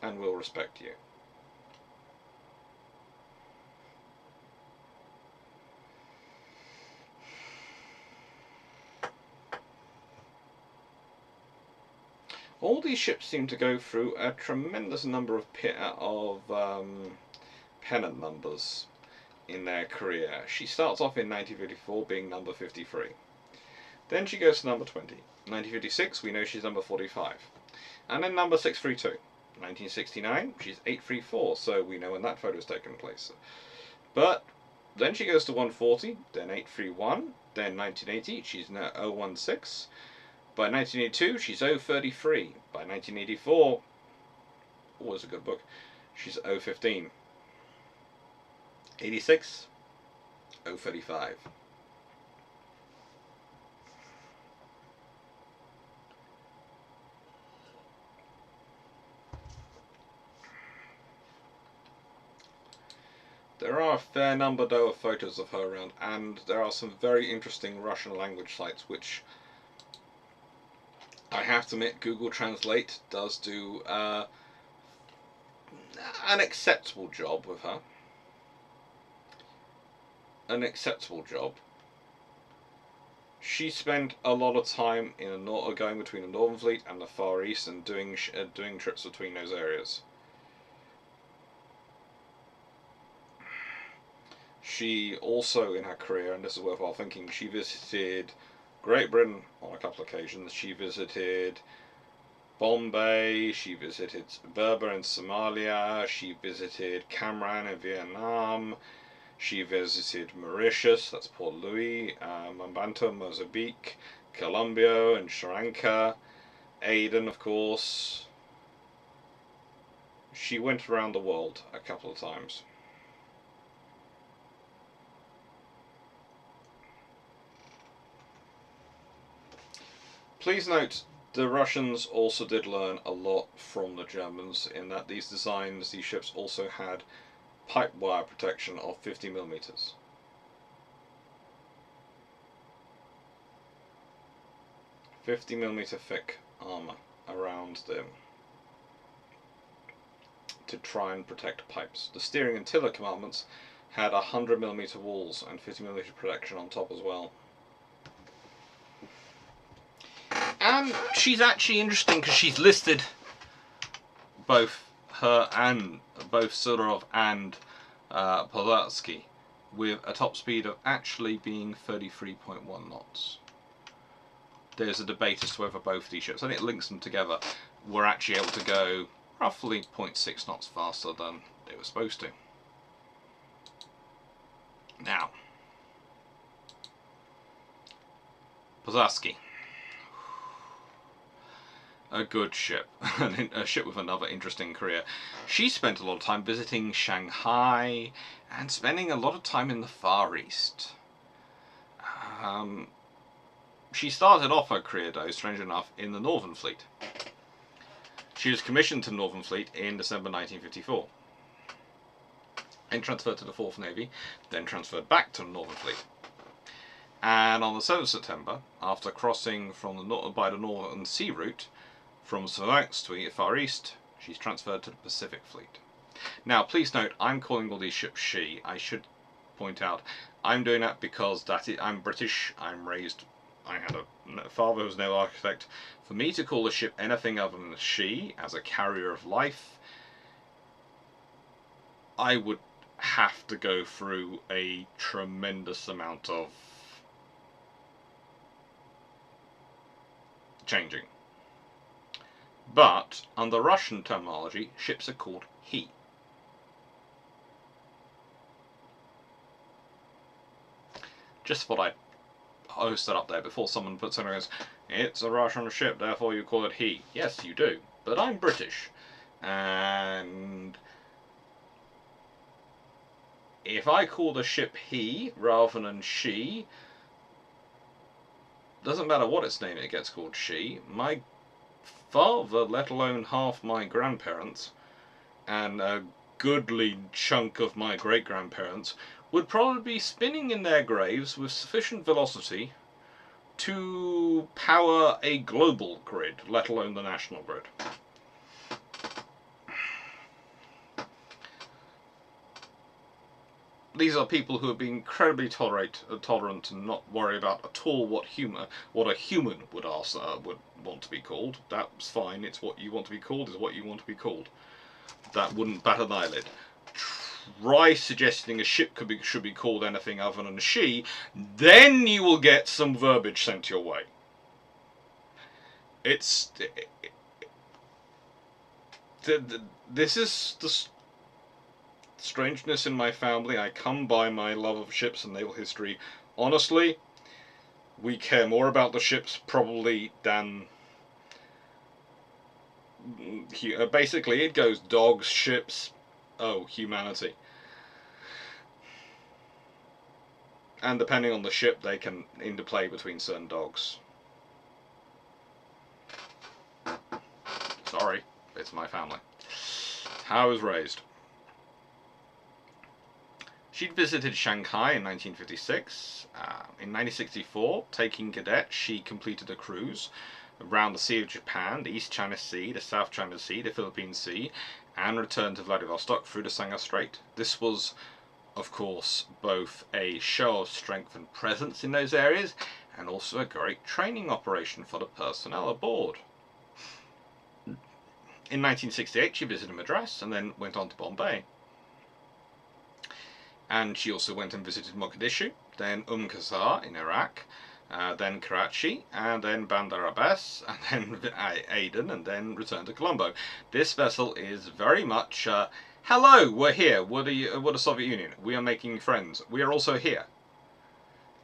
and we'll respect you. All these ships seem to go through a tremendous number of pennant numbers in their career. She starts off in 1954 being number 53. Then she goes to number 20. 1956, we know she's number 45. And then number 632. 1969, she's 834, so we know when that photo is taken place. But then she goes to 140, then 831, then 1980, she's now 016. By 1982, she's 033. By 1984, always a good book, she's 015. 86, 035. There are a fair number, though, of photos of her around, and there are some very interesting Russian language sites which I have to admit Google Translate does do an acceptable job with her. An acceptable job. She spent a lot of time in going between the Northern Fleet and the Far East and doing trips between those areas. She also, in her career, and this is worthwhile thinking, she visited Great Britain on a couple of occasions. She visited Bombay, she visited Berber in Somalia, she visited Cam Ranh in Vietnam, she visited Mauritius, that's Port Louis, Mambanto, Mozambique, Colombo and Sri Lanka, Aden, of course. She went around the world a couple of times. Please note, the Russians also did learn a lot from the Germans in that these ships also had pipe wire protection of 50mm. thick armour around them to try and protect pipes. The steering and tiller compartments had 100mm walls and 50mm protection on top as well. And she's actually interesting because she's listed both Sverdlov and Polarsky with a top speed of actually being 33.1 knots. There's a debate as to whether both of these ships, I think it links them together, were actually able to go roughly 0.6 knots faster than they were supposed to. Now, Polarsky. A good ship, a ship with another interesting career. She spent a lot of time visiting Shanghai and spending a lot of time in the Far East. She started off her career, though, strange enough, in the Northern Fleet. She was commissioned to the Northern Fleet in December 1954. Then transferred to the 4th Navy, then transferred back to the Northern Fleet. And on the 7th of September, after crossing by the Northern Sea route, from Sverdlov to the Far East, she's transferred to the Pacific Fleet. Now, please note, I'm calling all these ships she. I should point out, I'm doing that because I'm British, I had a father who was no architect. For me to call a ship anything other than she, as a carrier of life, I would have to go through a tremendous amount of changing. But, under Russian terminology, ships are called he. Just what I posted up there before someone puts something and goes, it's a Russian ship, therefore you call it he. Yes, you do. But I'm British. And if I call the ship he rather than she, doesn't matter what its name, it gets called she. My father, let alone half my grandparents, and a goodly chunk of my great-grandparents, would probably be spinning in their graves with sufficient velocity to power a global grid, let alone the national grid. These are people who have been incredibly tolerant and not worry about at all what a human would want to be called. That's fine. It's what you want to be called is what you want to be called. That wouldn't bat an eyelid. Try suggesting a ship should be called anything other than she, then you will get some verbiage sent your way. This is the strangeness in my family. I come by my love of ships and naval history. Honestly, we care more about the ships probably than... basically, it goes dogs, ships, oh, humanity. And depending on the ship, they can interplay between certain dogs. Sorry, it's my family. How I was raised. She'd visited Shanghai in 1956. In 1964, taking cadet, she completed a cruise around the Sea of Japan, the East China Sea, the South China Sea, the Philippine Sea, and returned to Vladivostok through the Sangha Strait. This was, of course, both a show of strength and presence in those areas, and also a great training operation for the personnel aboard. In 1968, she visited Madras and then went on to Bombay. And she also went and visited Mogadishu, then Qasr in Iraq, then Karachi, and then Bandar Abbas, and then Aden, and then returned to Colombo. This vessel is very much, hello, we're here, we're the Soviet Union, we are making friends, we are also here.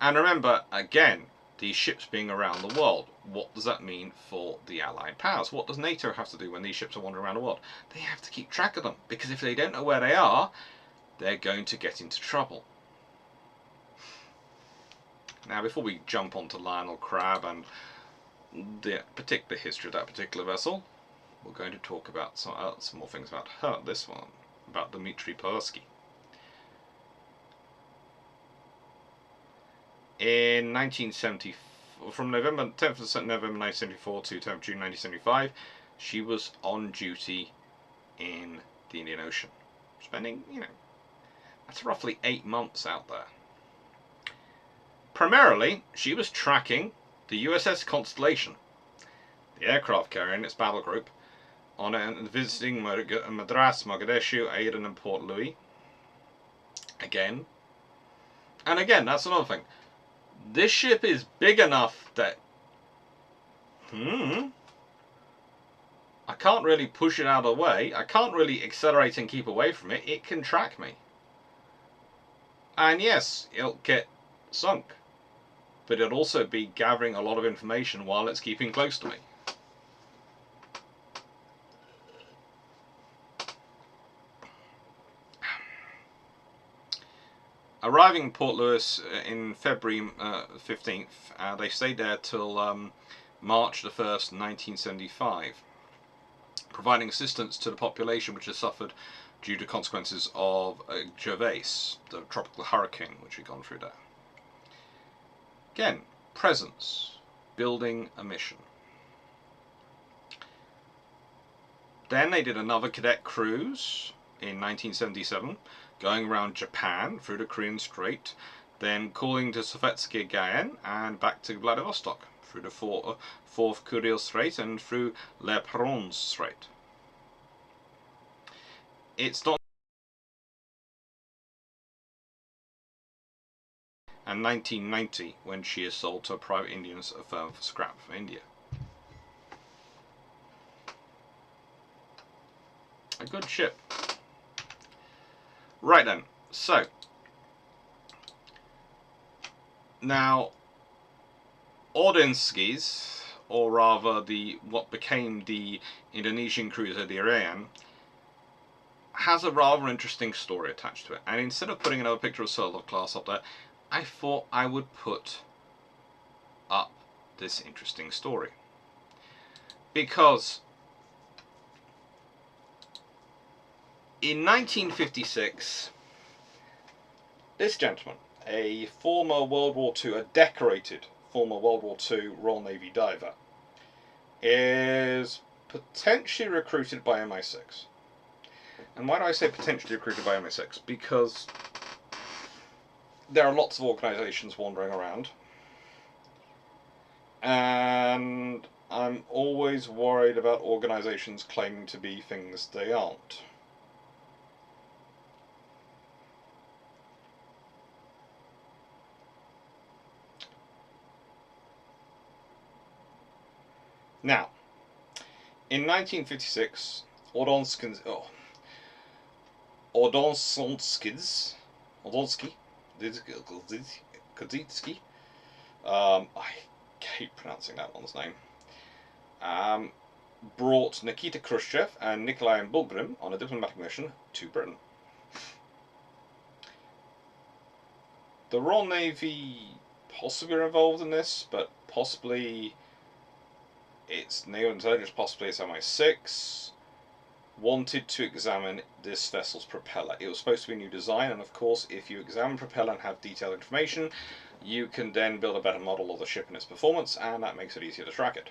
And remember, again, these ships being around the world, what does that mean for the Allied powers? What does NATO have to do when these ships are wandering around the world? They have to keep track of them, because if they don't know where they are, they're going to get into trouble. Now, before we jump onto Lionel Crabb and the particular history of that particular vessel, we're going to talk about some more things about her. This one, about Dmitry Pulaski. In 1970, from November 10th of November 1974 to 10th of June 1975, she was on duty in the Indian Ocean, spending, that's roughly 8 months out there. Primarily, she was tracking the USS Constellation, the aircraft carrier and its battle group, on visiting Madras, Mogadishu, Aden and Port Louis. Again. And again, that's another thing. This ship is big enough that... I can't really push it out of the way. I can't really accelerate and keep away from it. It can track me. And yes, it'll get sunk. But it'll also be gathering a lot of information while it's keeping close to me. Arriving in Port Louis in February 15th, they stayed there till March the 1st, 1975, providing assistance to the population which has suffered due to consequences of Gervais, the tropical hurricane which had gone through there. Again, presence, building a mission. Then they did another cadet cruise in 1977, going around Japan through the Korean Strait, then calling to Sovetski again and back to Vladivostok through the fourth Kuril Strait and through Le Perron Strait. It's not. And 1990 when she is sold to a private Indian firm for scrap from India. A good ship. Right then, so now Ordenski's, or rather what became the Indonesian cruiser the Irian, has a rather interesting story attached to it. And instead of putting another picture of Sverdlov class up there, I thought I would put up this interesting story. Because in 1956, this gentleman, a former World War II, a decorated former World War II Royal Navy diver, is potentially recruited by MI6. And why do I say potentially recruited by MI6? Because there are lots of organisations wandering around, and I'm always worried about organisations claiming to be things they aren't. Now, in 1956, Kodzitsky, I hate pronouncing that one's name, brought Nikita Khrushchev and Nikolai Bulgarin on a diplomatic mission to Britain. The Royal Navy possibly are involved in this, but possibly it's naval intelligence, possibly it's MI6, wanted to examine this vessel's propeller. It was supposed to be a new design, and of course, if you examine propeller and have detailed information, you can then build a better model of the ship and its performance, and that makes it easier to track it.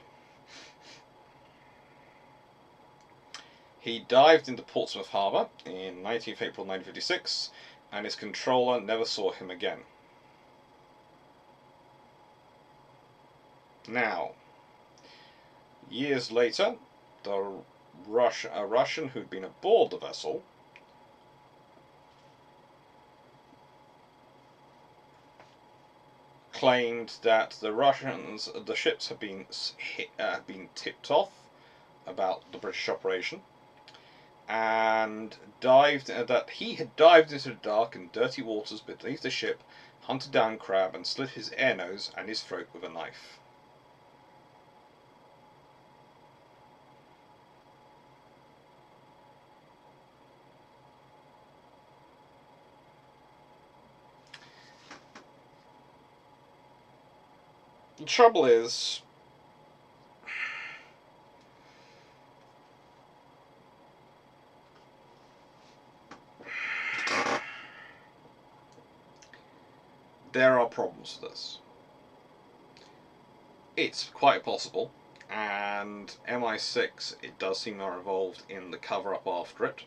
He dived into Portsmouth Harbour in 19th April 1956, and his controller never saw him again. Now, years later, a Russian who'd been aboard the vessel claimed that the ships had been tipped off about the British operation, and that he had dived into the dark and dirty waters beneath the ship, hunted down crab, and slit his air nose and his throat with a knife. The trouble is, there are problems with this. It's quite possible, and MI6, it does seem, are involved in the cover-up after it.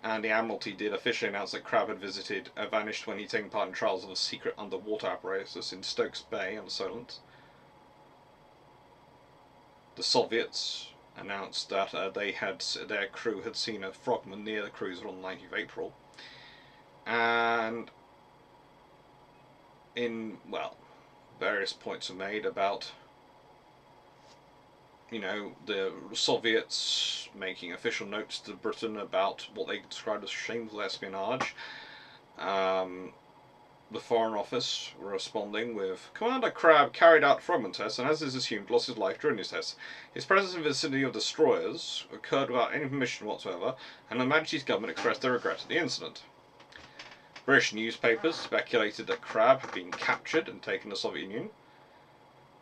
And the Admiralty did officially announce that Crabbe had vanished when he'd taken part in trials of a secret underwater apparatus in Stokes Bay on Solent. The Soviets announced that their crew had seen a frogman near the cruiser on the 19th of April. And various points are made about, the Soviets making official notes to Britain about what they described as shameful espionage. The Foreign Office were responding with, Commander Crabbe carried out frogman tests and, as is assumed, lost his life during his tests. His presence in the vicinity of destroyers occurred without any permission whatsoever, and Her Majesty's government expressed their regret at the incident. British newspapers speculated that Crabbe had been captured and taken to the Soviet Union.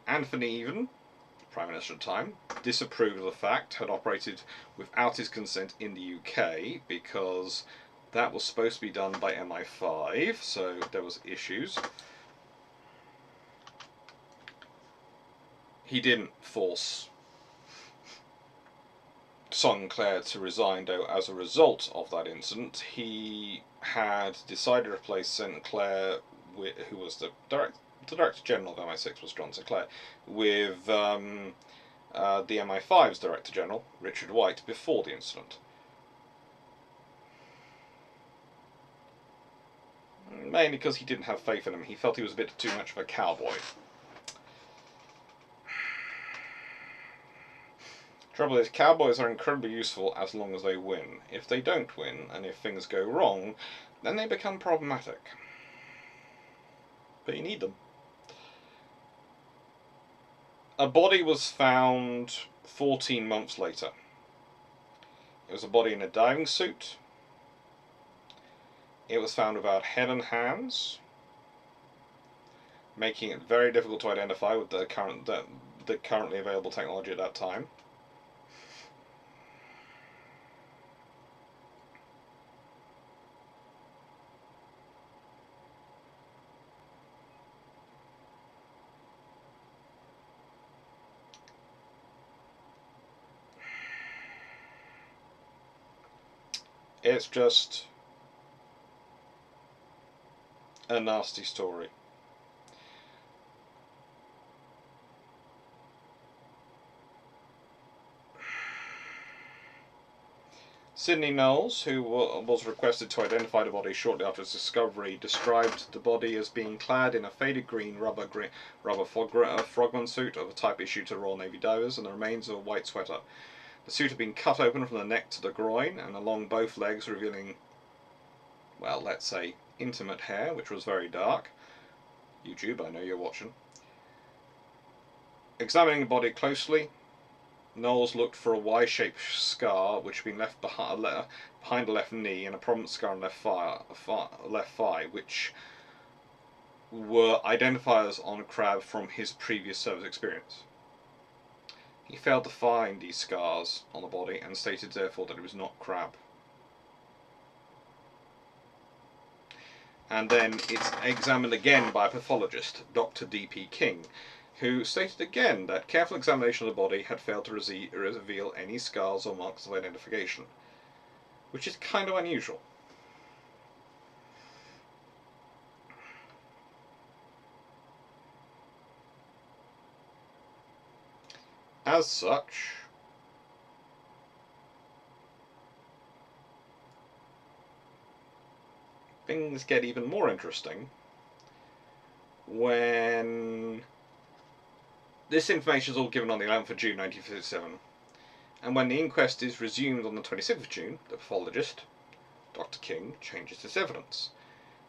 Anthony Even, Prime Minister at the time, disapproved of the fact, had operated without his consent in the UK because that was supposed to be done by MI5, so there was issues. He didn't force son Clare to resign, though, as a result of that incident. He had decided to replace St. Clair, who was the Director General of MI6 was John Sinclair, with the MI5's Director General, Richard White, before the incident. Mainly because he didn't have faith in him. He felt he was a bit too much of a cowboy. Trouble is, cowboys are incredibly useful as long as they win. If they don't win, and if things go wrong, then they become problematic. But you need them. A body was found 14 months later. It was a body in a diving suit. It was found without head and hands, making it very difficult to identify with the currently available technology at that time. It's just a nasty story. Sidney Knowles, who was requested to identify the body shortly after its discovery, described the body as being clad in a faded green rubber frogman suit of a type issued to Royal Navy divers and the remains of a white sweater. The suit had been cut open from the neck to the groin and along both legs, revealing, well, let's say, intimate hair, which was very dark. YouTube, I know you're watching. Examining the body closely, Knowles looked for a Y-shaped scar which had been left behind the left knee and a prominent scar on left thigh, which were identifiers on Crabbe from his previous service experience. He failed to find these scars on the body and stated therefore that it was not Crabbe. And then it's examined again by a pathologist, Dr. D.P. King, who stated again that careful examination of the body had failed to reveal any scars or marks of identification, which is kind of unusual. As such, things get even more interesting when this information is all given on the 11th of June 1957, and when the inquest is resumed on the 26th of June, the pathologist, Dr. King, changes his evidence.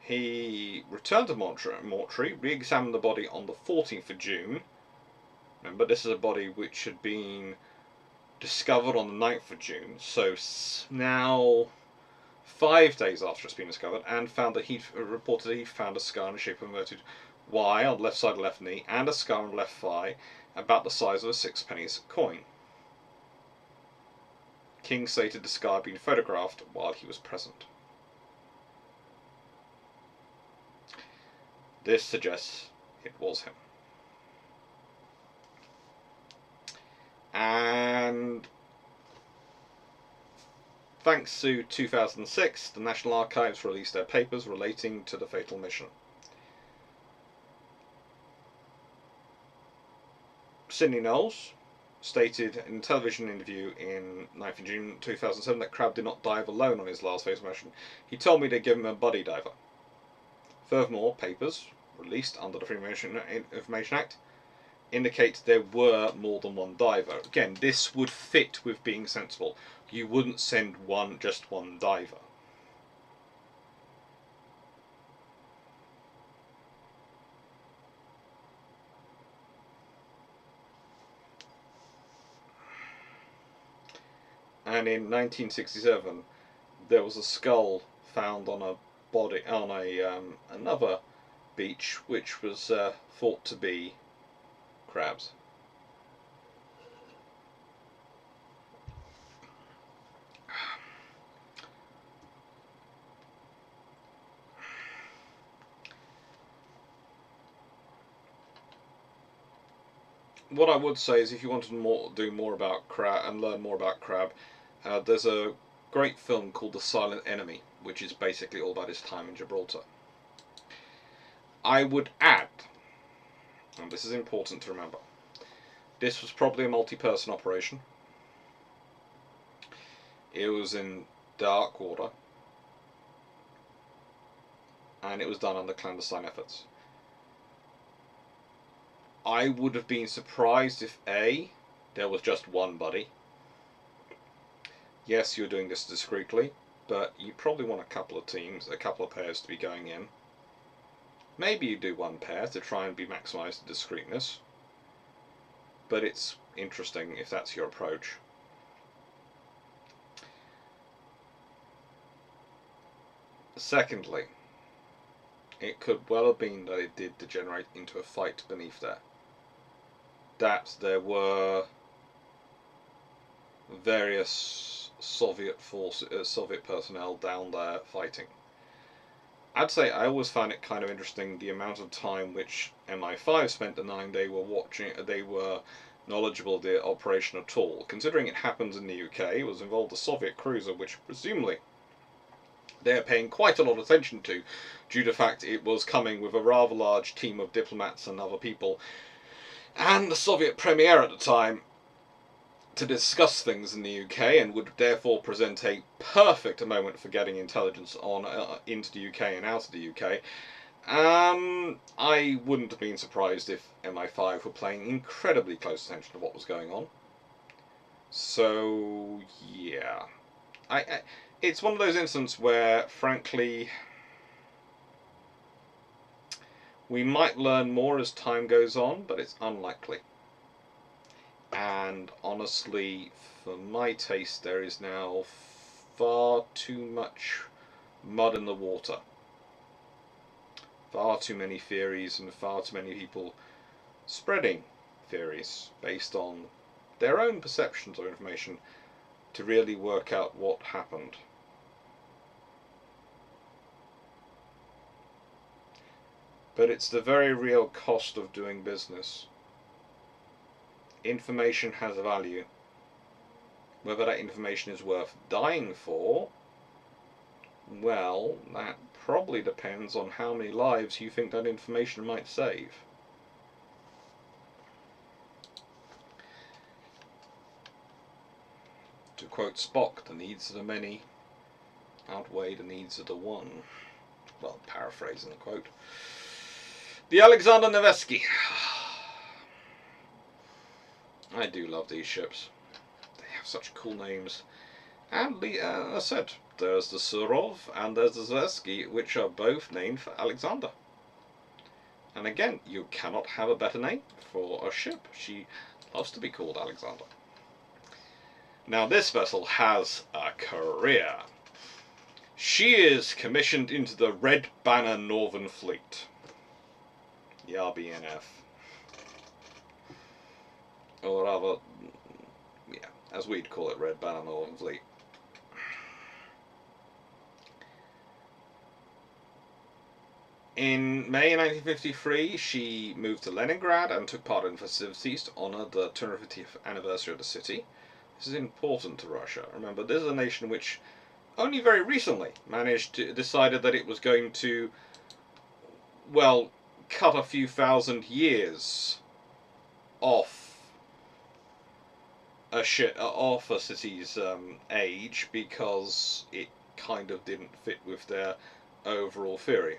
He returned to mortuary, re-examined the body on the 14th of June. Remember, this is a body which had been discovered on the 9th of June, so now 5 days after it's been discovered, and found that he reported that he found a scar in the shape of a inverted Y on the left side of the left knee and a scar on the left thigh about the size of a sixpenny coin. King stated the scar had been photographed while he was present. This suggests it was him. And thanks to 2006, the National Archives released their papers relating to the fatal mission. Sidney Knowles stated in a television interview in 9th June 2007 that Crabbe did not dive alone on his last phase mission. He told me to give him a buddy diver. Furthermore, papers released under the Freedom of Information Act indicate there were more than one diver. Again, this would fit with being sensible. You wouldn't send just one diver. And in 1967, there was a skull found on a body on another beach, which was thought to be Crabbe's. What I would say is, if you want to do more about Crabbe and learn more about Crabbe, There's a great film called The Silent Enemy, which is basically all about his time in Gibraltar. I would add, and this is important to remember, this was probably a multi-person operation. It was in dark water, and it was done under clandestine efforts. I would have been surprised if A, there was just one buddy. Yes, you're doing this discreetly, but you probably want a couple of teams, a couple of pairs to be going in. Maybe you do one pair to try and maximise the discreetness, but it's interesting if that's your approach. Secondly, it could well have been that it did degenerate into a fight beneath there. That there were various Soviet personnel down there fighting. I'd say I always found it kind of interesting the amount of time which MI5 spent denying they were knowledgeable of the operation at all. Considering it happens in the UK, it was involved a Soviet cruiser, which presumably they're paying quite a lot of attention to, due to the fact it was coming with a rather large team of diplomats and other people, and the Soviet Premier at the time, to discuss things in the UK, and would therefore present a perfect moment for getting intelligence on into the UK and out of the UK. I wouldn't have been surprised if MI5 were paying incredibly close attention to what was going on. So yeah, it's one of those instances where, frankly, we might learn more as time goes on, but it's unlikely. And honestly, for my taste, there is now far too much mud in the water. Far too many theories and far too many people spreading theories based on their own perceptions of information to really work out what happened. But it's the very real cost of doing business. Information has a value. Whether that information is worth dying for, well, that probably depends on how many lives you think that information might save. To quote Spock, the needs of the many outweigh the needs of the one. Well, paraphrasing the quote. The Alexander Nevsky. I do love these ships. They have such cool names. And as I said, there's the Surov and there's the Zvesky, which are both named for Alexander. And again, you cannot have a better name for a ship. She loves to be called Alexander. Now this vessel has a career. She is commissioned into the Red Banner Northern Fleet. The RBNF. Or rather, yeah, as we'd call it, Red Banner Northern Fleet. In May 1953, she moved to Leningrad and took part in festivities to honour the 250th anniversary of the city. This is important to Russia. Remember, this is a nation which only very recently decided that it was going to, well, cut a few thousand years off a city's age because it kind of didn't fit with their overall theory.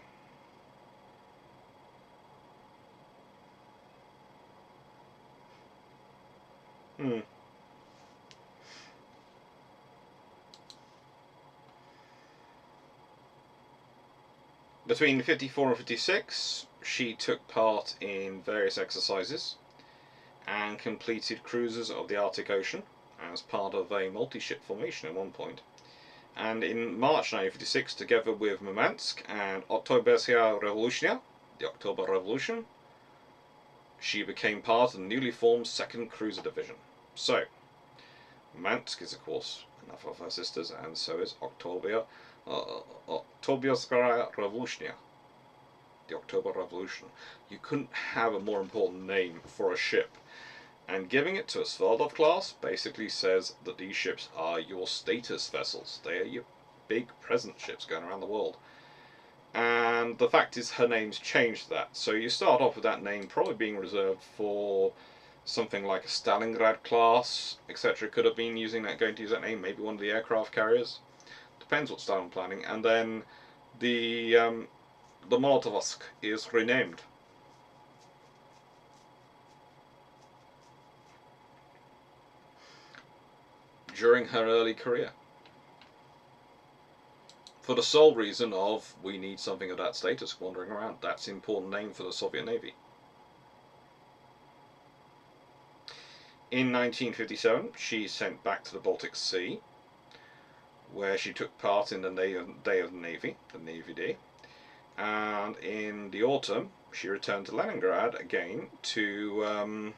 Between 54 and 56, she took part in various exercises and completed cruises of the Arctic Ocean as part of a multi-ship formation at one point. And in March 1956, together with Murmansk and Oktoberskaya Revolutionia, the October Revolution, she became part of the newly formed 2nd Cruiser Division. So, Murmansk is, of course, another of her sisters, and so is Oktoberskaya Revolutionia, the October Revolution. You couldn't have a more important name for a ship. And giving it to a Sverdlov class basically says that these ships are your status vessels. They are your big present ships going around the world. And the fact is her name's changed that. So you start off with that name probably being reserved for something like a Stalingrad class, etc. Could have been using that, going to use that name, maybe one of the aircraft carriers. Depends what Stalin planning. And then the Molotovsk is renamed. During her early career. For the sole reason of, we need something of that status wandering around. That's an important name for the Soviet Navy. In 1957, she's sent back to the Baltic Sea, where she took part in the Day of the Navy, the Navy Day. And in the autumn, she returned to Leningrad again to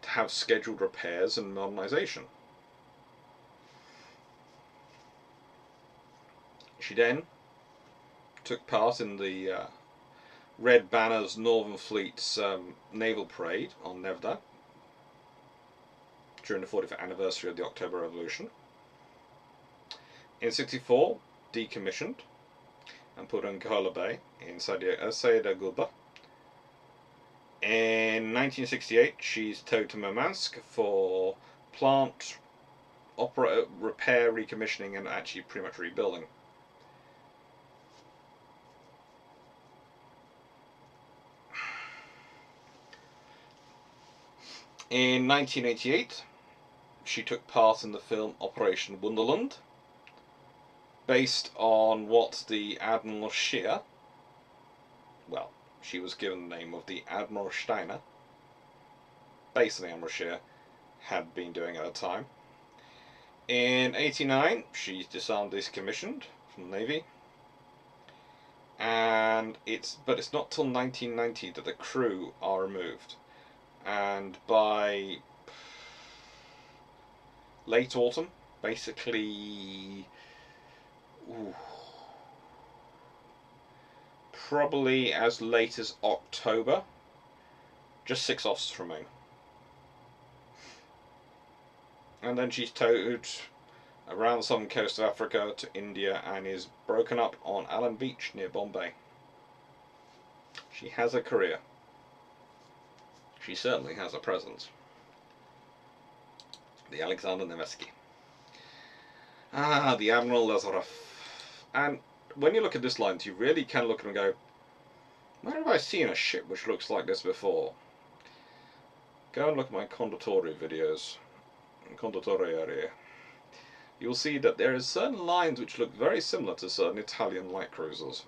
have scheduled repairs and modernization. She then took part in the Red Banner's Northern Fleet's naval parade on Nevda during the 40th anniversary of the October Revolution. In '64, decommissioned and put on Kola Bay in Sayeda-Guba. In 1968, she's towed to Murmansk for plant repair, recommissioning, and actually pretty much rebuilding. In 1988, she took part in the film Operation Wunderland, based on what the Admiral Scheer, well, she was given the name of the Admiral Steiner, based on the Admiral Scheer, had been doing at the time. In '89, she's disarmed, decommissioned from the Navy, but it's not till 1990 that the crew are removed. And by late autumn, basically, probably as late as October, just 6 officers remain. And then she's towed around the southern coast of Africa to India and is broken up on Allen Beach near Bombay. She has a career. She certainly has a presence. The Alexander Nevsky. The Admiral Lazarev. And when you look at this line, you really can look at it and go, where have I seen a ship which looks like this before? Go and look at my Condottieri videos. Condottieri. You'll see that there are certain lines which look very similar to certain Italian light cruisers.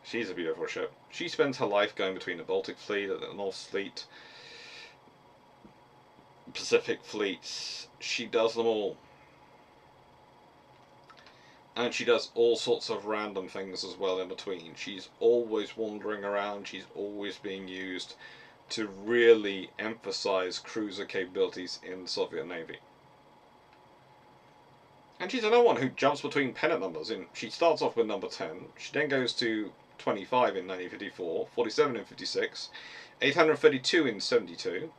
She's a beautiful ship. She spends her life going between the Baltic Fleet, the North Fleet, Pacific Fleets. She does them all. And she does all sorts of random things as well in between. She's always wandering around. She's always being used to really emphasize cruiser capabilities in the Soviet Navy. And she's another one who jumps between pennant numbers. She starts off with number 10. She then goes to 25 in 1954, 47 in 56, 832 in 72,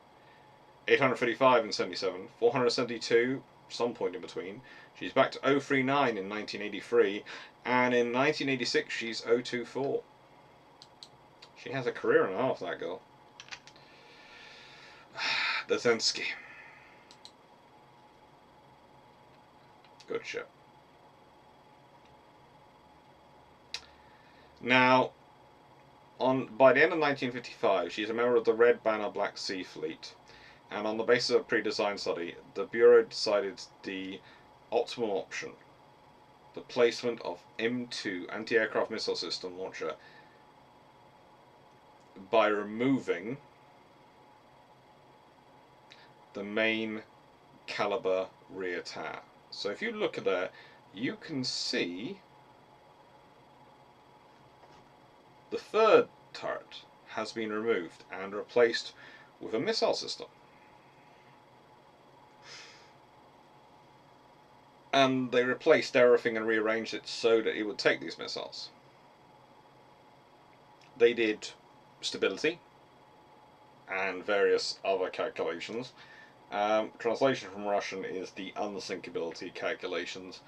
835 in 77, 472, some point in between. She's back to 039 in 1983, and in 1986 she's 024. She has a career and a half, that girl. The Zensky. Good ship. Now, by the end of 1955, she's a member of the Red Banner Black Sea Fleet, and on the basis of a pre-design study, the Bureau decided the optimal option, the placement of M2 anti-aircraft missile system launcher, by removing the main caliber rear tower. So if you look at there, you can see the third turret has been removed and replaced with a missile system. And they replaced everything and rearranged it so that it would take these missiles. They did stability and various other calculations. Translation from Russian is the unsinkability calculations.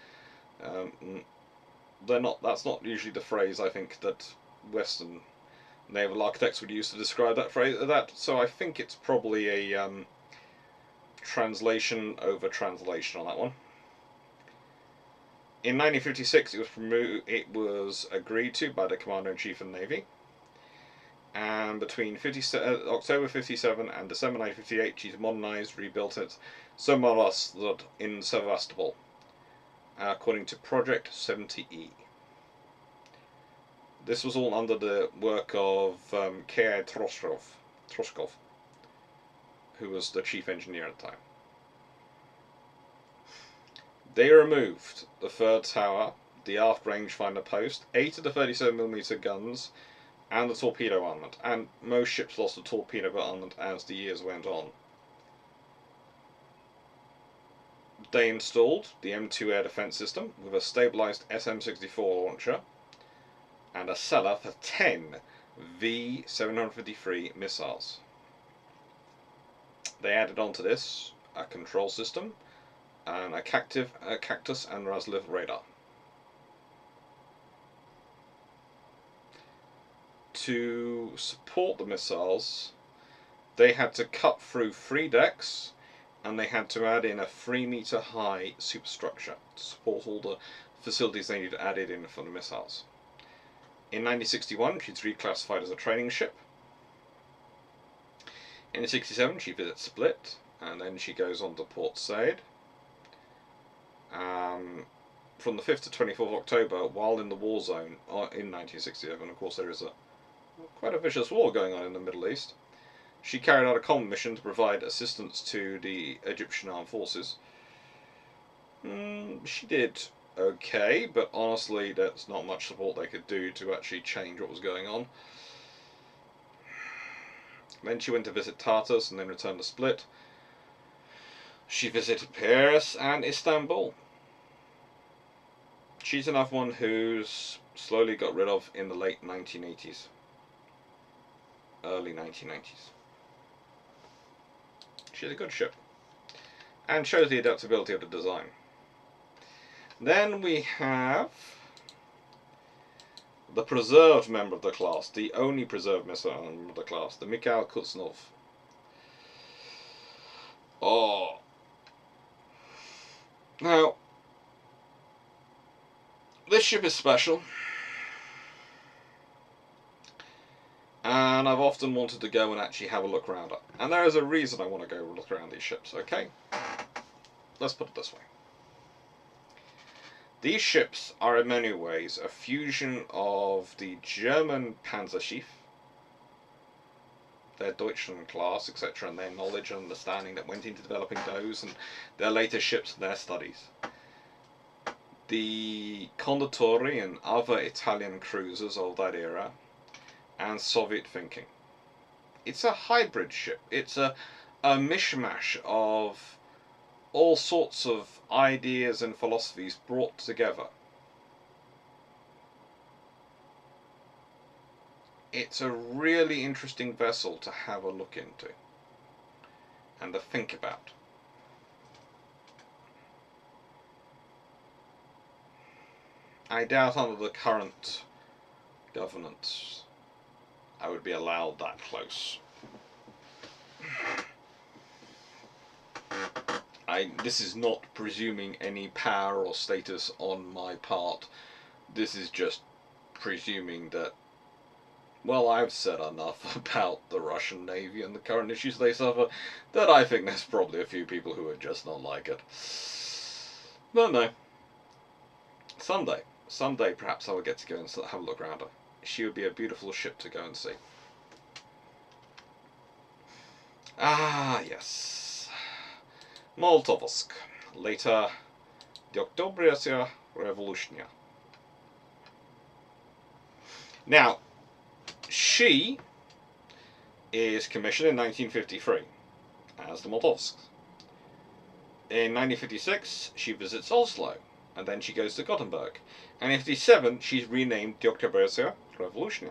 They're not. That's not usually the phrase I think that Western naval architects would use to describe that phrase. So I think it's probably a translation over translation on that one. In 1956, it was agreed to by the Commander-in-Chief of the Navy, and between October 57 and December 1958, she's modernised, rebuilt it so much that in Sevastopol, according to Project 70E. This was all under the work of K.I. Troshkov, who was the chief engineer at the time. They removed the third tower, the aft rangefinder post, 8 of the 37mm guns, and the torpedo armament, and most ships lost the torpedo armament as the years went on. They installed the M2 air defense system with a stabilized SM-64 launcher and a seller for 10 V-753 missiles. They added onto this a control system and a Cactus and Razliv radar. To support the missiles, they had to cut through 3 decks, and they had to add in a 3-meter high superstructure to support all the facilities they needed added in for the missiles. In 1961, she's reclassified as a training ship. In 1967, she visits Split, and then she goes on to Port Said. From the 5th to 24th of October, while in the war zone in 1967, of course there is quite a vicious war going on in the Middle East, she carried out a common mission to provide assistance to the Egyptian armed forces. She did okay, but honestly there's not much support they could do to actually change what was going on. Then she went to visit Tartus and then returned to Split. She visited Paris and Istanbul. She's another one who's slowly got rid of in the late 1980s. Early 1990s. She's a good ship. And shows the adaptability of the design. Then we have the preserved member of the class, the only preserved member of the class, the Mikhail Kuznetsov. Oh. Now, this ship is special, and I've often wanted to go and actually have a look around it. And there is a reason I want to go look around these ships, okay? Let's put it this way. These ships are in many ways a fusion of the German Panzerschiff, their Deutschland class, etc., and their knowledge and understanding that went into developing those and their later ships and their studies. The Condottieri and other Italian cruisers of that era, and Soviet thinking. It's a hybrid ship. It's a mishmash of all sorts of ideas and philosophies brought together. It's a really interesting vessel to have a look into and to think about. I doubt under the current governance I would be allowed that close. This is not presuming any power or status on my part. This is just presuming that, well, I've said enough about the Russian Navy and the current issues they suffer that I think there's probably a few people who would just not like it. But no. Someday perhaps I will get to go and have a look around her. She would be a beautiful ship to go and see. Ah, yes. Moltovsk. Later, the Oktyabrskaya Revolution. Now, she is commissioned in 1953 as the Moltovsk. In 1956, she visits Oslo, and then she goes to Gothenburg. And in 1957, she's renamed the Oktyabrskaya Revolution.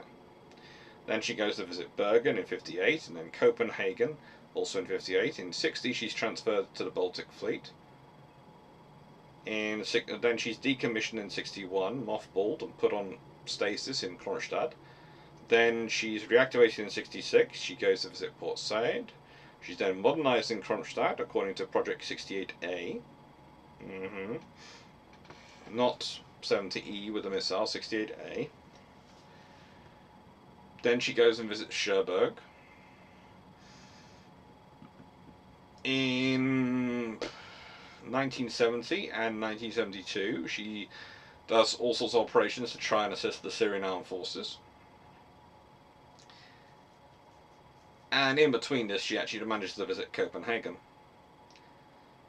Then she goes to visit Bergen in 58, and then Copenhagen, also in 58. In 60, she's transferred to the Baltic Fleet. Then she's decommissioned in 61, mothballed and put on stasis in Kronstadt. Then she's reactivated in 66. She goes to visit Port Said. She's then modernised in Kronstadt according to Project 68A. Not 70E with the missile, 68A. Then she goes and visits Cherbourg. In 1970 and 1972, she does all sorts of operations to try and assist the Syrian armed forces. And in between this, she actually manages to visit Copenhagen.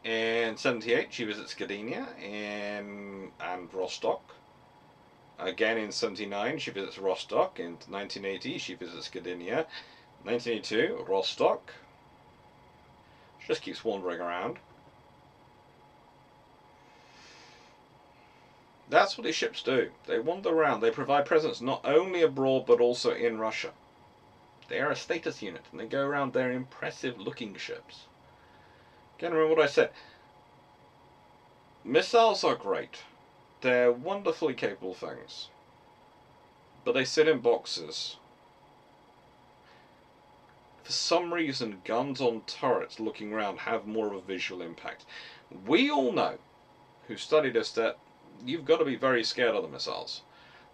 In 78, she visits Gdynia and Rostock. Again in 79, she visits Rostock. In 1980, she visits Gdynia. 1982, Rostock. She just keeps wandering around. That's what these ships do. They wander around. They provide presence not only abroad but also in Russia. They are a status unit, and they go around. They're impressive-looking ships. Again, remember what I said. Missiles are great. They're wonderfully capable things. But they sit in boxes. For some reason, guns on turrets looking around have more of a visual impact. We all know, who study this, that you've got to be very scared of the missiles.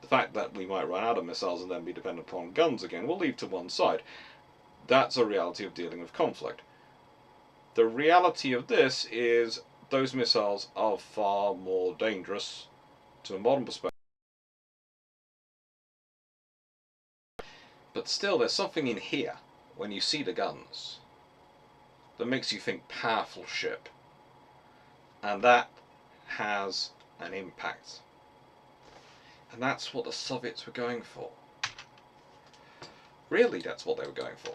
The fact that we might run out of missiles and then be dependent upon guns again, we'll leave to one side. That's a reality of dealing with conflict. The reality of this is those missiles are far more dangerous to a modern perspective. But still, there's something in here, when you see the guns, that makes you think powerful ship. And that has an impact. And that's what the Soviets were going for. Really, that's what they were going for.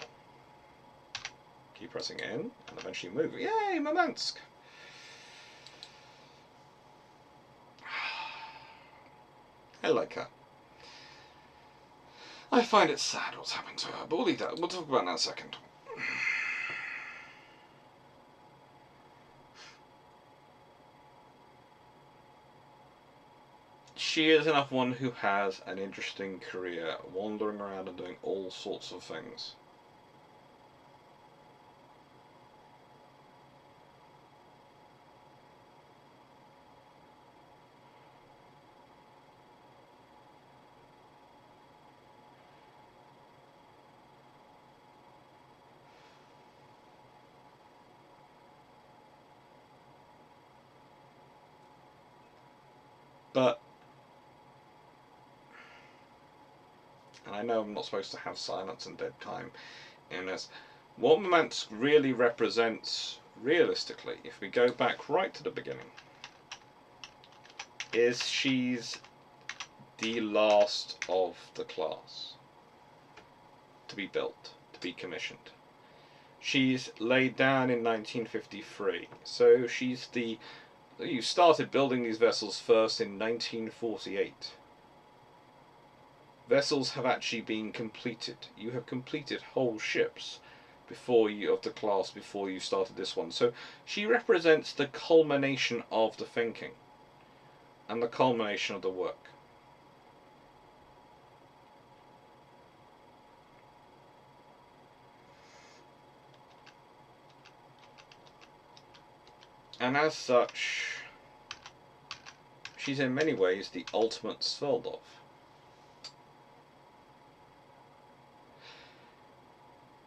Keep pressing in, and eventually move. Yay, Murmansk! I like her. I find it sad what's happened to her, but we'll leave that. We'll talk about that in a second. She is enough one who has an interesting career, wandering around and doing all sorts of things. But, and I know I'm not supposed to have silence and dead time in this, what Murmansk really represents, realistically, if we go back right to the beginning, is she's the last of the class to be built, to be commissioned. She's laid down in 1953, so she's the... You started building these vessels first in 1948. Vessels have actually been completed. You have completed whole ships before you of the class before you started this one. So she represents the culmination of the thinking and the culmination of the work. And as such, she's in many ways the ultimate Sverdlov.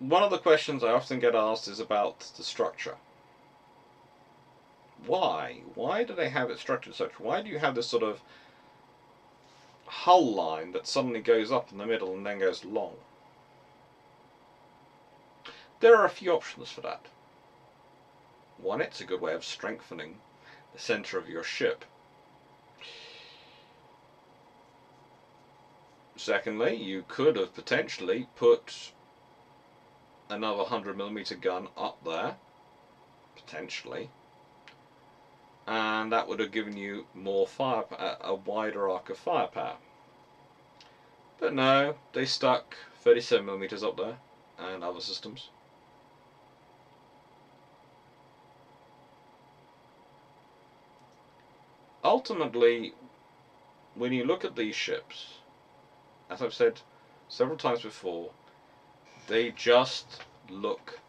One of the questions I often get asked is about the structure. Why? Why do they have it structured such? Why do you have this sort of hull line that suddenly goes up in the middle and then goes long? There are a few options for that. One, it's a good way of strengthening the centre of your ship. Secondly, you could have potentially put another 100mm gun up there, potentially, and that would have given you more fire, a wider arc of firepower. But no, they stuck 37mm up there, and other systems. Ultimately, when you look at these ships, as I've said several times before, they just look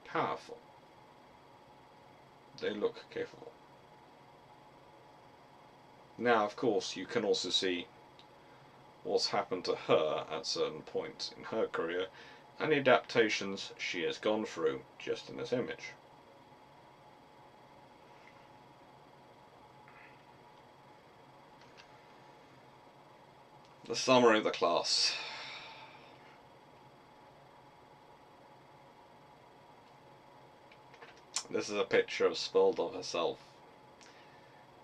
powerful. They look capable. Now, of course, you can also see what's happened to her at certain points in her career and the adaptations she has gone through just in this image. The summary of the class. This is a picture of Sverdlov herself,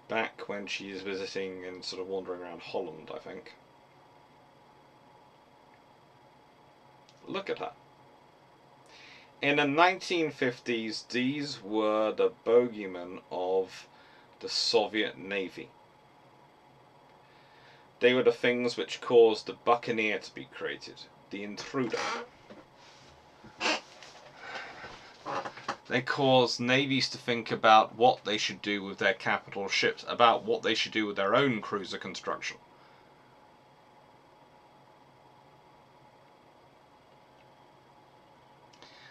back when she's visiting and sort of wandering around Holland, I think. Look at her. In the 1950s, these were the bogeymen of the Soviet Navy. They were the things which caused the buccaneer to be created, the intruder. They caused navies to think about what they should do with their capital ships, about what they should do with their own cruiser construction.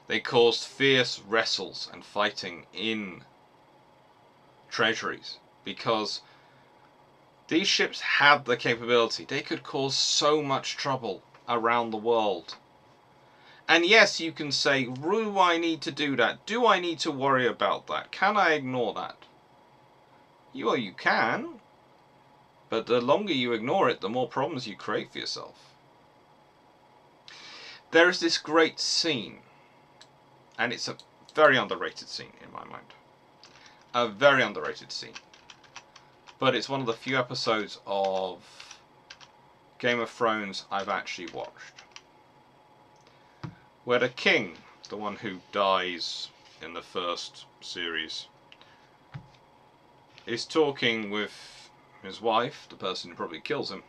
They caused fierce wrestles and fighting in treasuries, because these ships had the capability. They could cause so much trouble around the world. And yes, you can say, do I need to do that? Do I need to worry about that? Can I ignore that? Well, you can. But the longer you ignore it, the more problems you create for yourself. There is this great scene, and it's a very underrated scene in my mind. A very underrated scene. But it's one of the few episodes of Game of Thrones I've actually watched, where the king, the one who dies in the first series, is talking with his wife, the person who probably kills him,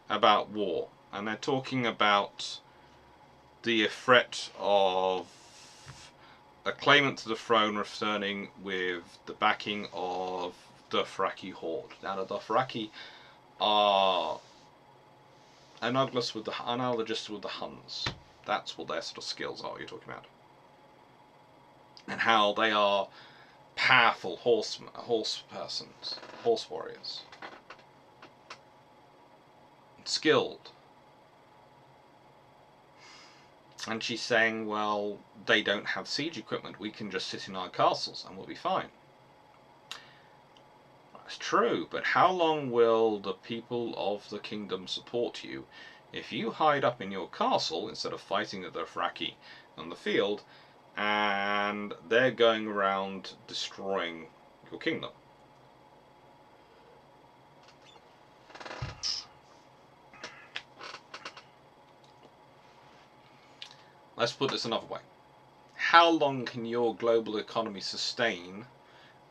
about war. And they're talking about the threat of a claimant to the throne returning with the backing of the Dothraki horde. Now, the Dothraki are analogous with the Huns. That's what their sort of skills are you're talking about. And how they are powerful horse warriors. Skilled. And she's saying, well, they don't have siege equipment, we can just sit in our castles and we'll be fine. That's true, but how long will the people of the kingdom support you if you hide up in your castle instead of fighting the Dothraki on the field, and they're going around destroying your kingdom? Let's put this another way. How long can your global economy sustain?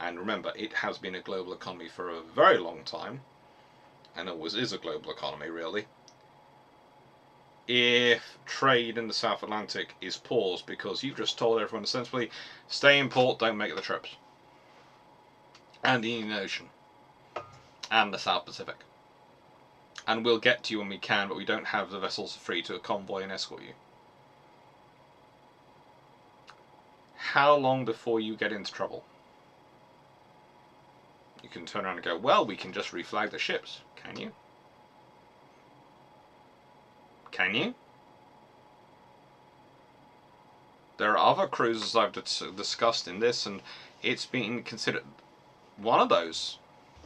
And remember, it has been a global economy for a very long time, and always is a global economy, really, if trade in the South Atlantic is paused because you've just told everyone essentially, stay in port, don't make the trips. And the Indian Ocean. And the South Pacific. And we'll get to you when we can, but we don't have the vessels free to convoy and escort you. How long before you get into trouble? You can turn around and go, well, we can just reflag the ships. Can you? Can you? There are other cruisers I've discussed in this, and it's been considered one of those,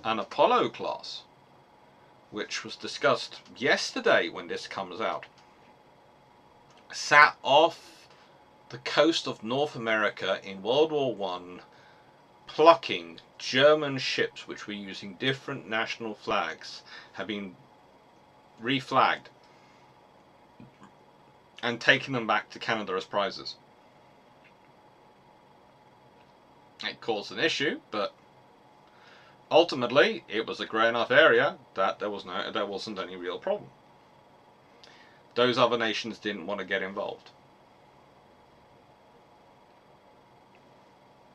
an Apollo class, which was discussed yesterday when this comes out, sat off the coast of North America in World War I, plucking German ships which were using different national flags, have been reflagged, and taking them back to Canada as prizes. It caused an issue, but ultimately it was a grey enough area that there wasn't any real problem. those other nations didn't want to get involved.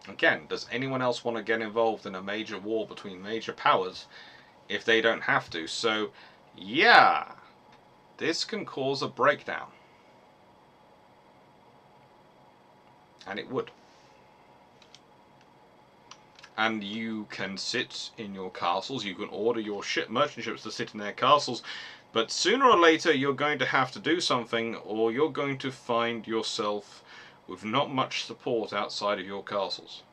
Again, does anyone else want to get involved in a major war between major powers if they don't have to? So, yeah, this can cause a breakdown. And it would. And you can sit in your castles, you can order your merchant ships to sit in their castles, but sooner or later you're going to have to do something, or you're going to find yourself with not much support outside of your castles.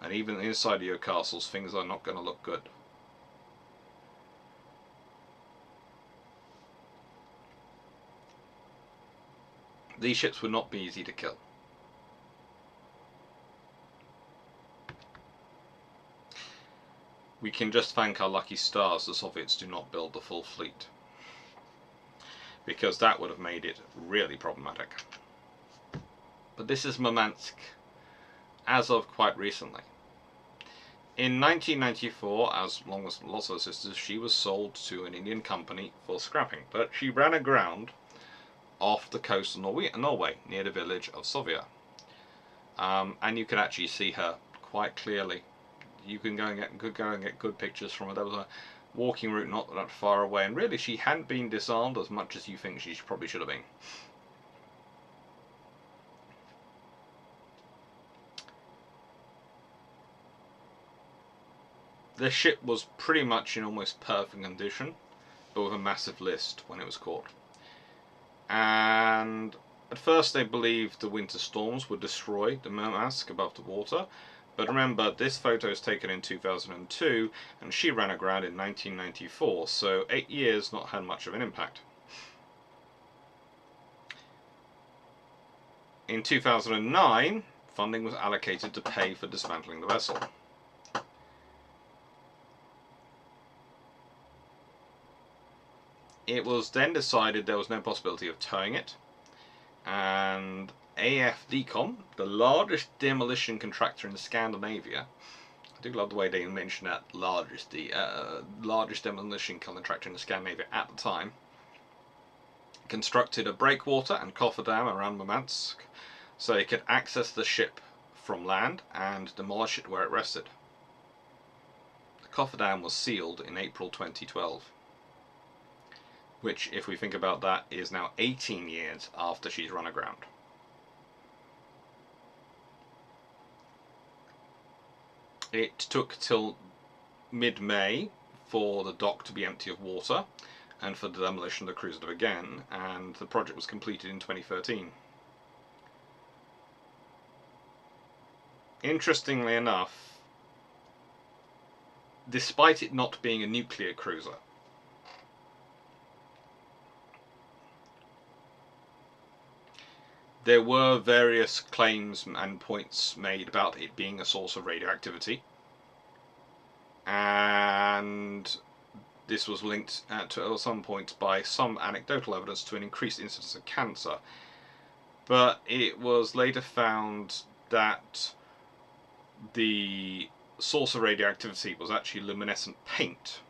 And even inside of your castles, things are not going to look good. These ships would not be easy to kill. We can just thank our lucky stars the Soviets do not build the full fleet, because that would have made it really problematic. But this is Murmansk as of quite recently. In 1994, as long as lots of her sisters, she was sold to an Indian company for scrapping, but she ran aground off the coast of Norway near the village of Sovia. And you can actually see her quite clearly. You can go and get good pictures from her. There was a walking route not that far away, and really she hadn't been disarmed as much as you think she probably should have been. The ship was pretty much in almost perfect condition, but with a massive list when it was caught. And at first they believed the winter storms would destroy the Murmansk above the water. But remember, this photo is taken in 2002, and she ran aground in 1994, so 8 years not had much of an impact. In 2009, funding was allocated to pay for dismantling the vessel. It was then decided there was no possibility of towing it, and AFDCOM, the largest demolition contractor in Scandinavia, I do love the way they mention that, largest demolition contractor in Scandinavia at the time, constructed a breakwater and cofferdam around Murmansk so it could access the ship from land and demolish it where it rested. The cofferdam was sealed in April 2012. Which, if we think about that, is now 18 years after she's run aground. It took till mid-May for the dock to be empty of water and for the demolition of the cruiser to begin, and the project was completed in 2013. Interestingly enough, despite it not being a nuclear cruiser, there were various claims and points made about it being a source of radioactivity, and this was linked at some point by some anecdotal evidence to an increased incidence of cancer. But it was later found that the source of radioactivity was actually luminescent paint,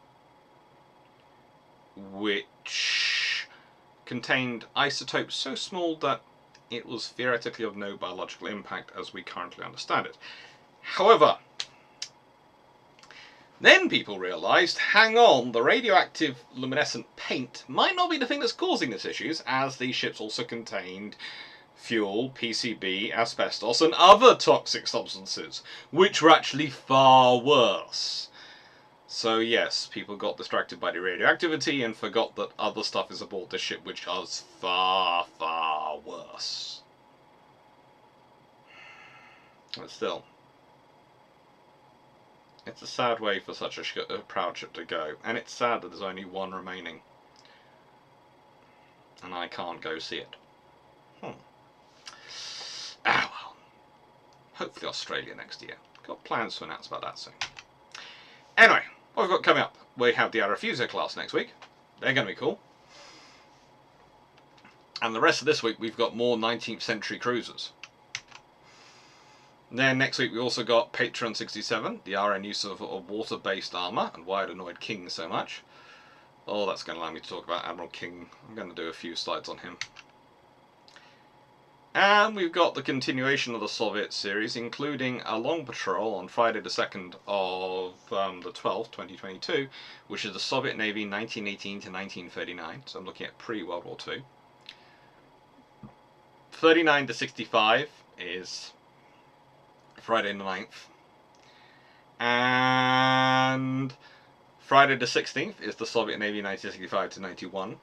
which contained isotopes so small that it was theoretically of no biological impact as we currently understand it. However, then people realised, hang on, the radioactive luminescent paint might not be the thing that's causing these issues, as these ships also contained fuel, PCB, asbestos, and other toxic substances, which were actually far worse. So yes, people got distracted by the radioactivity and forgot that other stuff is aboard the ship which is far, far worse. But still, it's a sad way for such a proud ship to go, and it's sad that there's only one remaining, and I can't go see it. Ah well, hopefully Australia next year. Got plans to announce about that soon. Anyway, what we've got coming up, we have the Aerofuso class next week. They're going to be cool. And the rest of this week we've got more 19th century cruisers. Then next week we also got Patron 67, the RN use of water-based armour, and why it annoyed King so much. Oh, that's going to allow me to talk about Admiral King. I'm going to do a few slides on him. And we've got the continuation of the Soviet series, including a long patrol on Friday the 2nd of the 12th, 2022, which is the Soviet Navy 1918 to 1939. So I'm looking at pre-World War II. 39 to 65 is Friday the 9th. And Friday the 16th is the Soviet Navy 1965 to 91.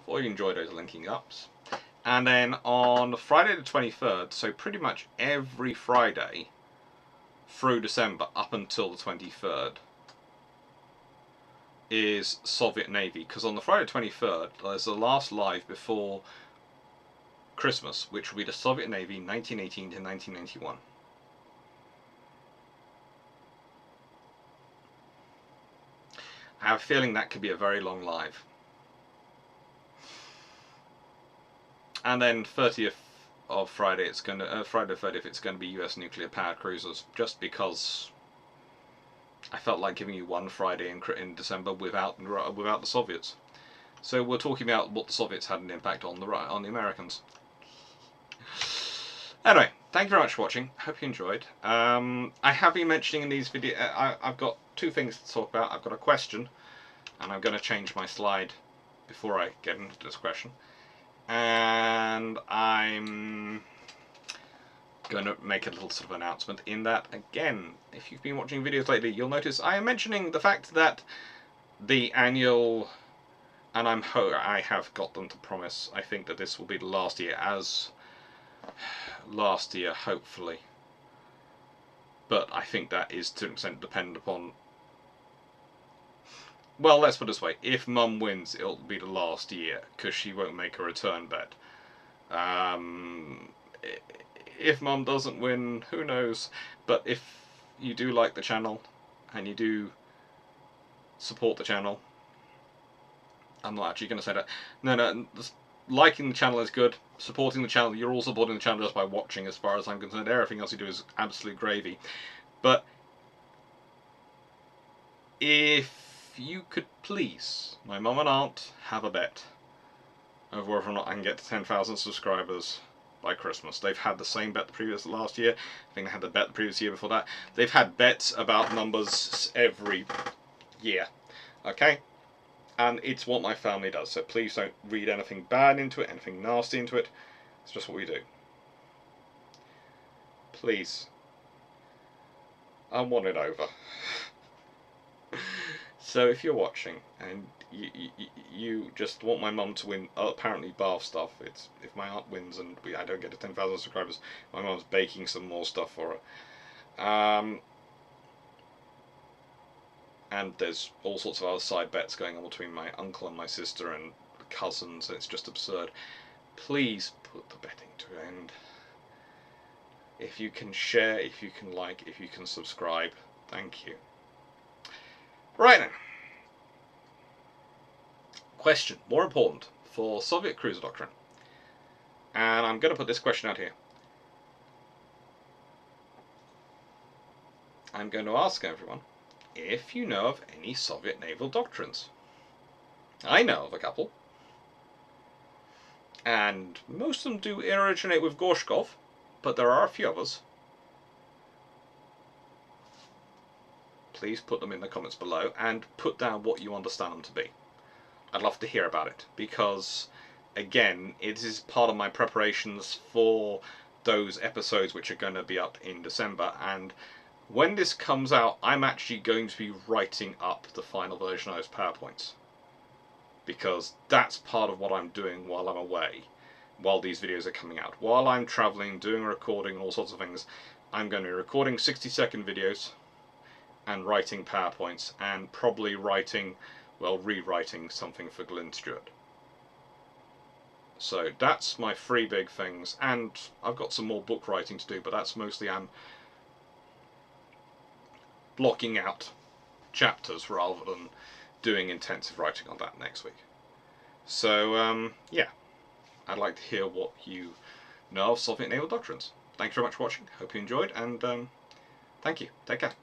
Or you enjoy those linking ups. And then on Friday the 23rd, so pretty much every Friday through December up until the 23rd is Soviet Navy. Because on the Friday the 23rd, there's the last live before Christmas, which will be the Soviet Navy 1918 to 1991. I have a feeling that could be a very long live. And then 30th of Friday, it's going to Friday the 30th, it's going to be US nuclear powered cruisers, just because I felt like giving you one Friday in December without the Soviets. So we're talking about what the Soviets had an impact on the Americans. Anyway, thank you very much for watching. Hope you enjoyed. I have been mentioning in these videos. I've got two things to talk about. I've got a question, and I'm going to change my slide before I get into this question. And I'm going to make a little sort of announcement in that, again, if you've been watching videos lately, you'll notice I am mentioning the fact that the annual, and I have got them to promise, I think that this will be the last year, as last year, hopefully. But I think that is to an extent dependent upon, well, let's put it this way, if Mum wins, it'll be the last year, because she won't make a return bet. If Mum doesn't win, who knows? But if you do like the channel, and you do support the channel, I'm not actually going to say that. No, liking the channel is good. Supporting the channel, you're all supporting the channel just by watching, as far as I'm concerned. Everything else you do is absolute gravy. But if you could please, my mum and aunt, have a bet over whether or not I can get to 10,000 subscribers by Christmas. They've had the same bet last year. I think they had the bet the previous year before that. They've had bets about numbers every year. Okay? And it's what my family does. So please don't read anything bad into it, anything nasty into it. It's just what we do. Please. I want it over. So if you're watching and you just want my mum to win, apparently bath stuff. It's if my aunt wins and I don't get to 10,000 subscribers, my mum's baking some more stuff for her. And there's all sorts of other side bets going on between my uncle and my sister and cousins. It's just absurd. Please put the betting to an end. If you can share, if you can like, if you can subscribe, thank you. Right then. Question, more important, for Soviet cruiser doctrine. And I'm going to put this question out here. I'm going to ask everyone if you know of any Soviet naval doctrines. I know of a couple. And most of them do originate with Gorshkov, but there are a few others. Please put them in the comments below and put down what you understand them to be. I'd love to hear about it, because again, it is part of my preparations for those episodes which are going to be up in December, and when this comes out, I'm actually going to be writing up the final version of those PowerPoints, because that's part of what I'm doing while I'm away, while these videos are coming out. While I'm traveling, doing recording, all sorts of things, I'm going to be recording 60-second videos and writing PowerPoints, and probably writing, well, rewriting something for Glenn Stewart. So that's my three big things, and I've got some more book writing to do, but that's mostly I'm blocking out chapters rather than doing intensive writing on that next week. So yeah, I'd like to hear what you know of Soviet naval doctrines. Thank you very much for watching. Hope you enjoyed, and thank you. Take care.